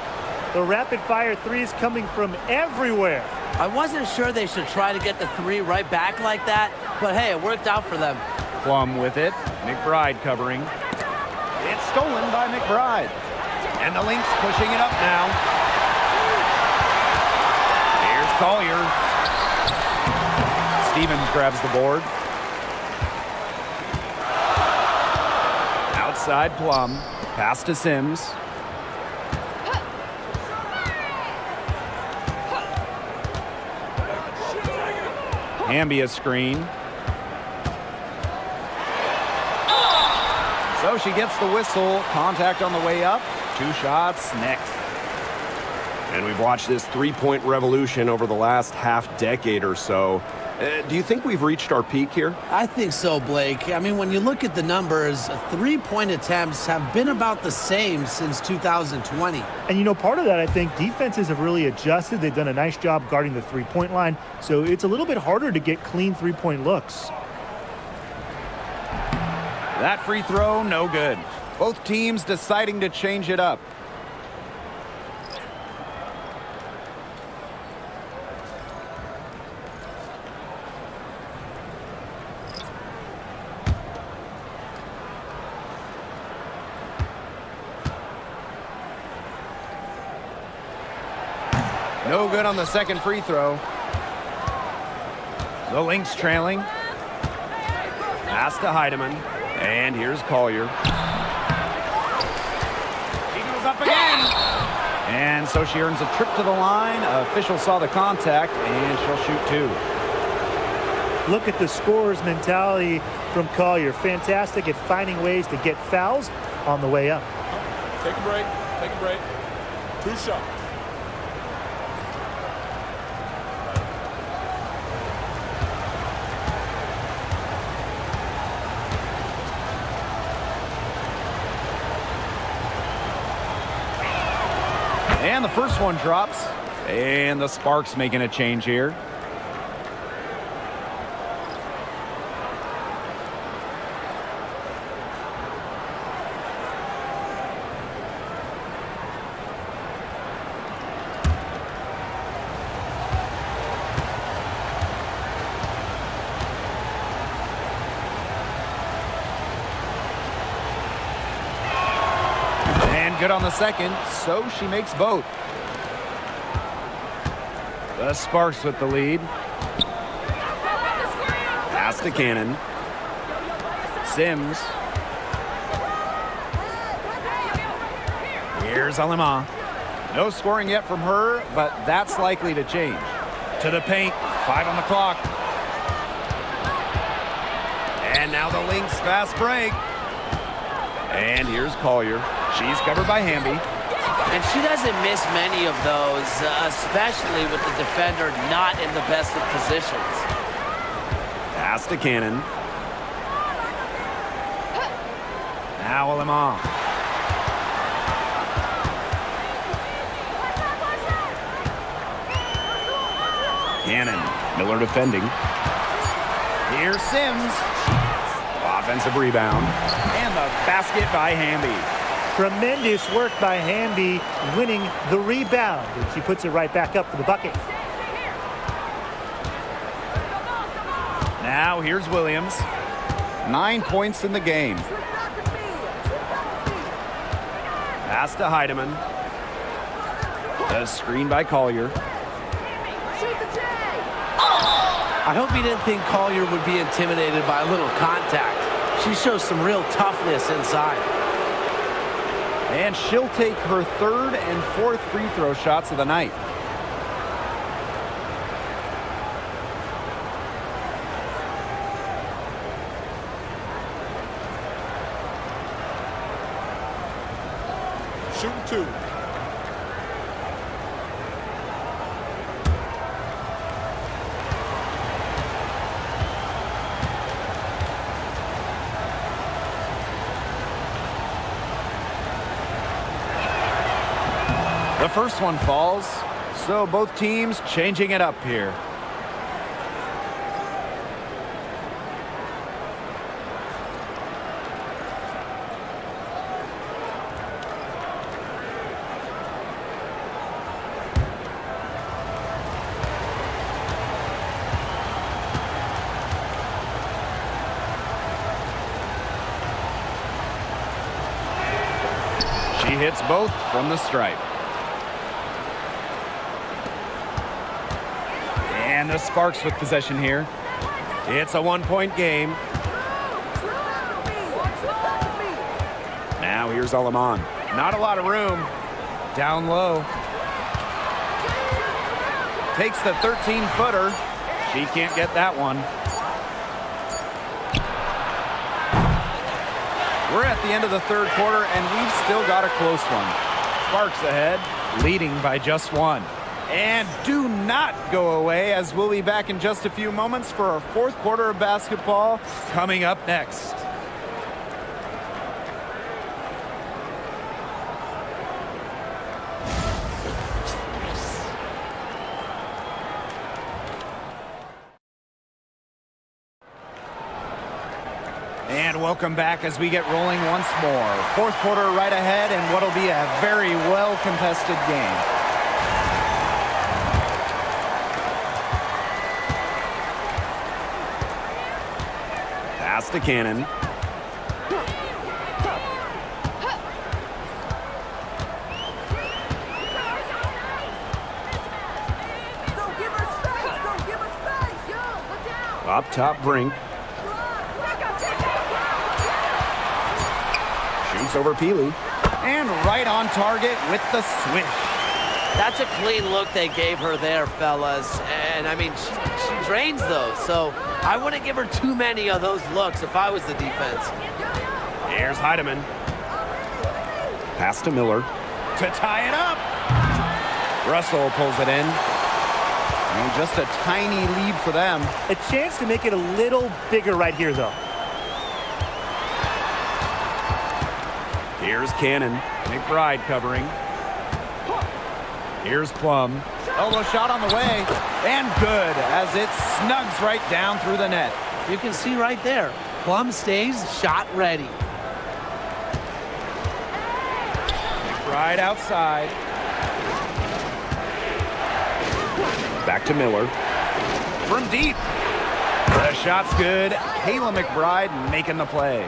The rapid-fire threes coming from everywhere. I wasn't sure they should try to get the three right back like that, but hey, it worked out for them. Plum with it. McBride covering. It's stolen by McBride. And the Lynx pushing it up now. Here's Collier. Stevens grabs the board. Outside Plum. Pass to Sims. Hamby a screen. So she gets the whistle. Contact on the way up. 2 shots next. And we've watched this three-point revolution over the last half-decade or so. Do you think we've reached our peak here? I think so, Blake. I mean, when you look at the numbers, 3-point attempts have been about the same since 2020. And you know, part of that, I think, defenses have really adjusted. They've done a nice job guarding the three-point line, so it's a little bit harder to get clean three-point looks. That free throw, no good. Both teams deciding to change it up. No good on the second free throw. The Lynx trailing. Pass to Heidemann. And here's Collier. She goes up again. And so she earns a trip to the line. Official saw the contact, and she'll shoot 2. Look at the scorer's mentality from Collier. Fantastic at finding ways to get fouls on the way up. Take a break. Take a break. 2 shots. And the first one drops. And the Sparks making a change here. Good on the second, so she makes both. The Sparks with the lead. Pass to Cannon. Sims. Here's Alema. No scoring yet from her, but that's likely to change. To the paint, 5 on the clock. And now the Lynx fast break. And here's Collier. She's covered by Hamby. And she doesn't miss many of those, especially with the defender not in the best of positions. Pass to Cannon. Now Alema. Cannon. Miller defending. Here's Sims. Offensive rebound. And the basket by Hamby. Tremendous work by Hamby, winning the rebound. And she puts it right back up for the bucket. Now here's Williams. 9 points in the game. Pass to Heidemann. The screen by Collier. I hope he didn't think Collier would be intimidated by a little contact. She shows some real toughness inside. And she'll take her 3rd and 4th free throw shots of the night. Shooting 2. The first one falls, so both teams changing it up here. She hits both from the stripe. And the Sparks with possession here. It's a 1-point game. Now here's Aleman. Not a lot of room. Down low. Takes the 13-footer. She can't get that one. We're at the end of the 3rd quarter, and we've still got a close one. Sparks ahead, leading by just 1. And do not go away, as we'll be back in just a few moments for our 4th quarter of basketball coming up next. And welcome back as we get rolling once more. 4th quarter right ahead, and what'll be a very well-contested game. Pass to Cannon. Up top, Brink. Jumps over Peely. And right on target with the swish. That's a clean look they gave her there, fellas. And, I mean, she drains those, so I wouldn't give her too many of those looks if I was the defense. Here's Heidemann. Pass to Miller. To tie it up. Russell pulls it in. And just a tiny lead for them. A chance to make it a little bigger right here, though. Here's Cannon. McBride covering. Here's Plum. Elbow shot on the way. And good as it snugs right down through the net. You can see right there, Plum stays shot ready. McBride outside. Back to Miller. From deep. The shot's good. Kayla McBride making the play.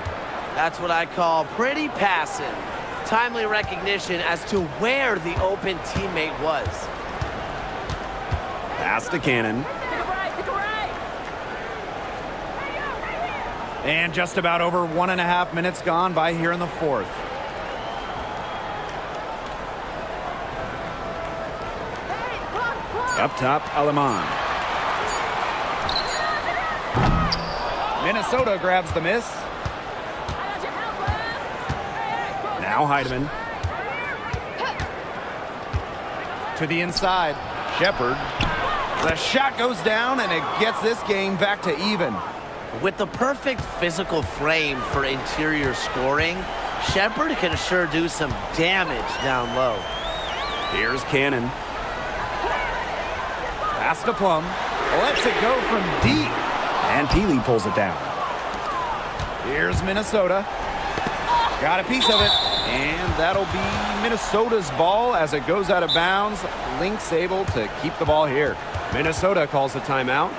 That's what I call pretty passive. Timely recognition as to where the open teammate was. Pass to Cannon. And just about over 1.5 minutes gone by here in the fourth. Up top, Aleman. Minnesota grabs the miss. Now Heidemann. To the inside. Shepard. The shot goes down, and it gets this game back to even. With the perfect physical frame for interior scoring, Shepard can sure do some damage down low. Here's Cannon. Pass to Plum. Lets it go from deep. And Peely pulls it down. Here's Minnesota. Got a piece of it. And that'll be Minnesota's ball as it goes out of bounds. Lynx able to keep the ball here. Minnesota calls the timeout.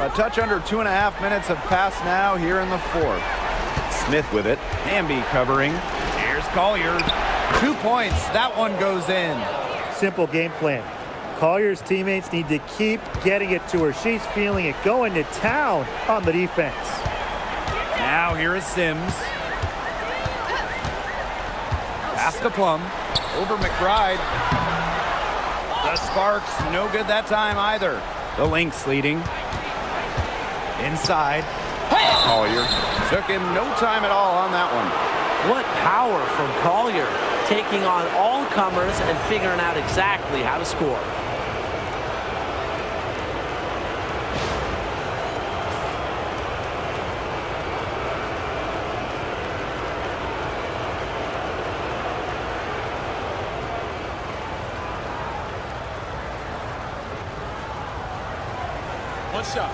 A touch under 2.5 minutes have passed now here in the fourth. Smith with it. Hamby covering. Here's Collier. 2 points. That one goes in. Simple game plan. Collier's teammates need to keep getting it to her. She's feeling it, going to town on the defense. Now here is Sims. Pass to Plum. Over McBride. The Sparks, no good that time either. The Lynx leading. Inside. Collier. Took him no time at all on that one. What power from Collier, taking on all comers and figuring out exactly how to score. One shot.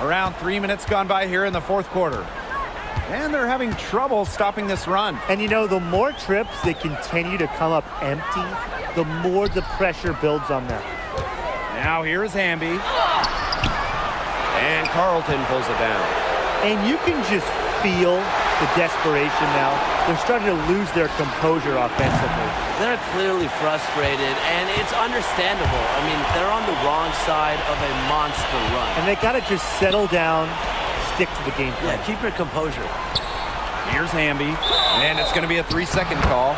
Around 3 minutes gone by here in the fourth quarter. And they're having trouble stopping this run. And you know, the more trips they continue to come up empty, the more the pressure builds on them. Now here's Hamby. And Carlton pulls it down. And you can just feel the desperation now. They're starting to lose their composure offensively. They're clearly frustrated, and it's understandable. I mean, they're on the wrong side of a monster run. And they got to just settle down, stick to the game plan. Yeah, keep your composure. Here's Hamby. And it's going to be a 3-second call.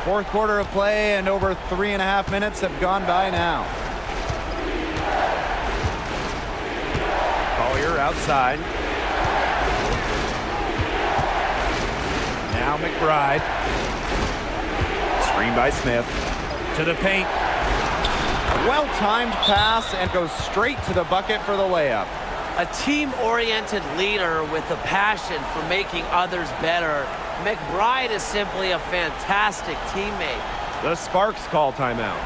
Fourth quarter of play, and over 3.5 minutes have gone by now. Collier outside. Now McBride. Screen by Smith. To the paint. Well-timed pass and goes straight to the bucket for the layup. A team-oriented leader with a passion for making others better. McBride is simply a fantastic teammate. The Sparks call timeout.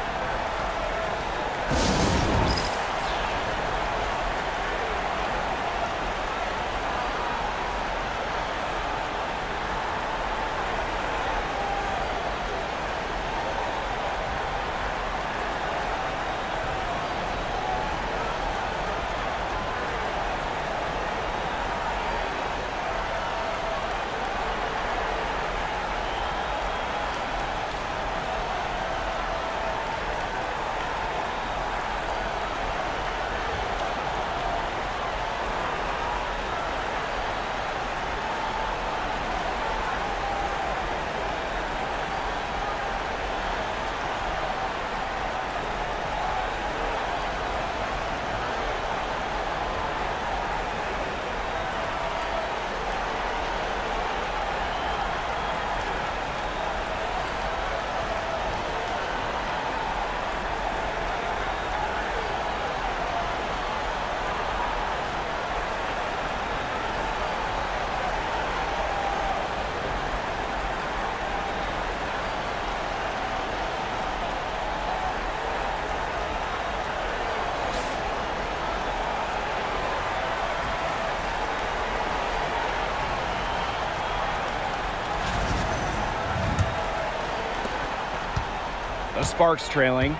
The Sparks trailing.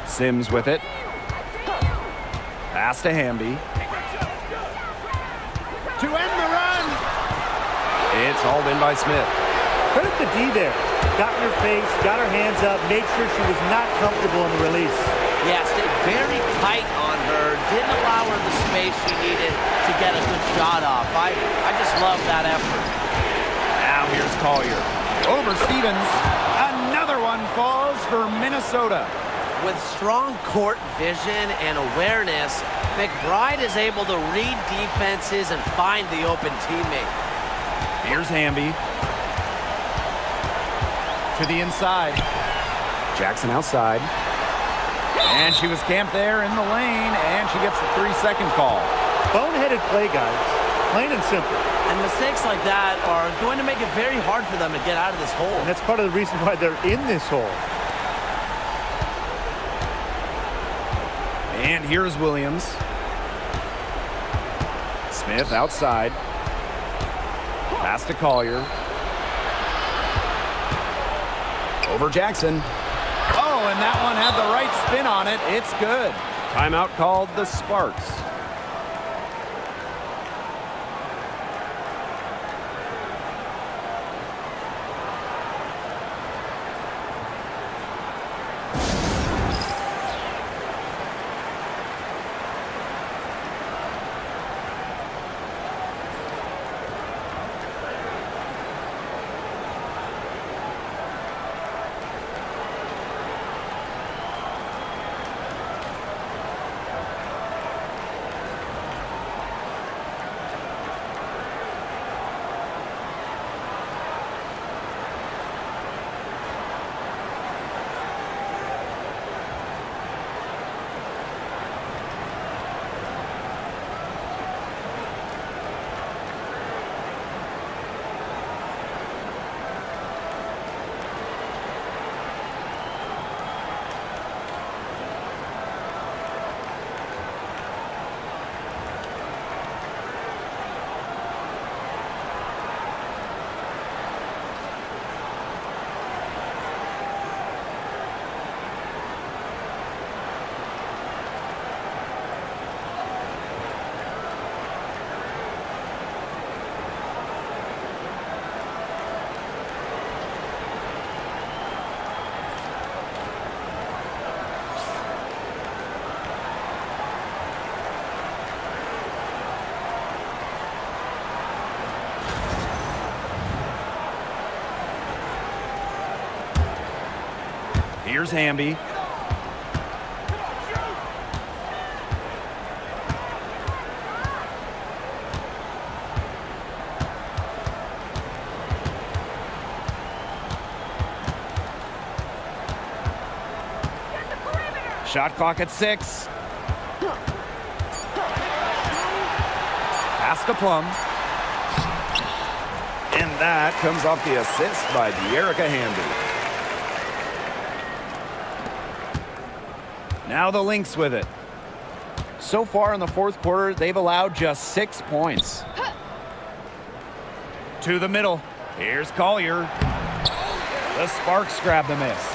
Sims with it. Pass to Hamby. To end the run! It's hauled in by Smith. Credit the D there. Got in her face, got her hands up, made sure she was not comfortable in the release. Yeah, stayed very tight on her. Didn't allow her the space she needed to get a good shot off. I just love that effort. Now here's Collier. Over Stevens. Another one falls for Minnesota. With strong court vision and awareness, McBride is able to read defenses and find the open teammate. Here's Hamby. To the inside. Jackson outside. And she was camped there in the lane, and she gets the 3-second call. Boneheaded play, guys. Plain and simple. And mistakes like that are going to make it very hard for them to get out of this hole. And that's part of the reason why they're in this hole. And here's Williams. Smith outside. Pass to Collier. Over Jackson. Oh, and that one had the right spin on it. It's good. Timeout called the Sparks. Here's Hamby. Shot clock at 6. Pass to Plum. And that comes off the assist by De'Erica Hamby. Now the Lynx with it. So far in the fourth quarter, they've allowed just 6 points. To the middle. Here's Collier. The Sparks grab the miss.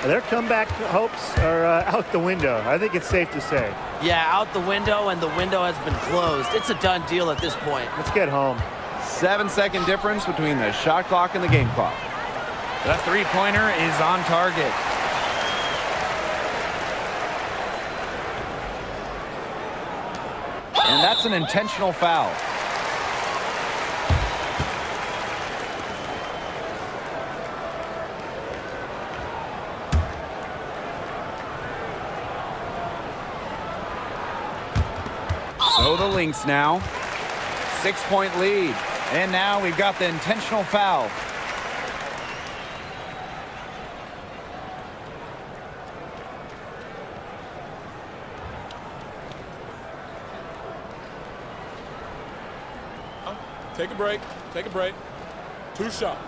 Their comeback hopes are out the window. I think it's safe to say. Yeah, out the window, and the window has been closed. It's a done deal at this point. Let's get home. 7-second difference between the shot clock and the game clock. The three-pointer is on target. And that's an intentional foul. So the Lynx now. 6-point lead. And now we've got the intentional foul. Take a break. Take a break. 2 shots.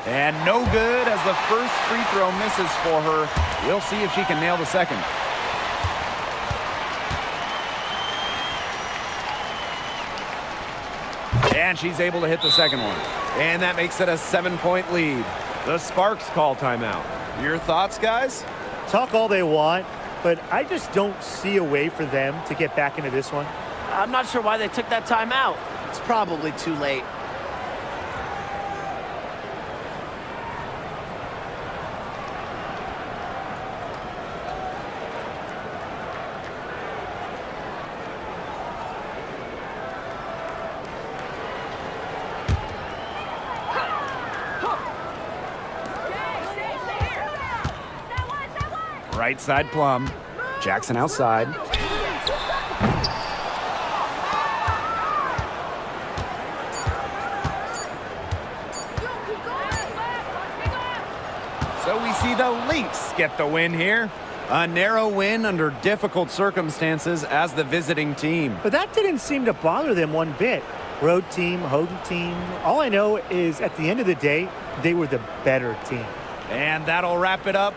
And no good as the first free throw misses for her. We'll see if she can nail the second. And she's able to hit the second one. And that makes it a 7-point lead. The Sparks call timeout. Your thoughts, guys? Talk all they want, but I just don't see a way for them to get back into this one. I'm not sure why they took that timeout. It's probably too late. Right side Plum. Jackson outside. So we see the Lynx get the win here. A narrow win under difficult circumstances as the visiting team. But that didn't seem to bother them one bit. Road team, home team. All I know is at the end of the day, they were the better team. And that'll wrap it up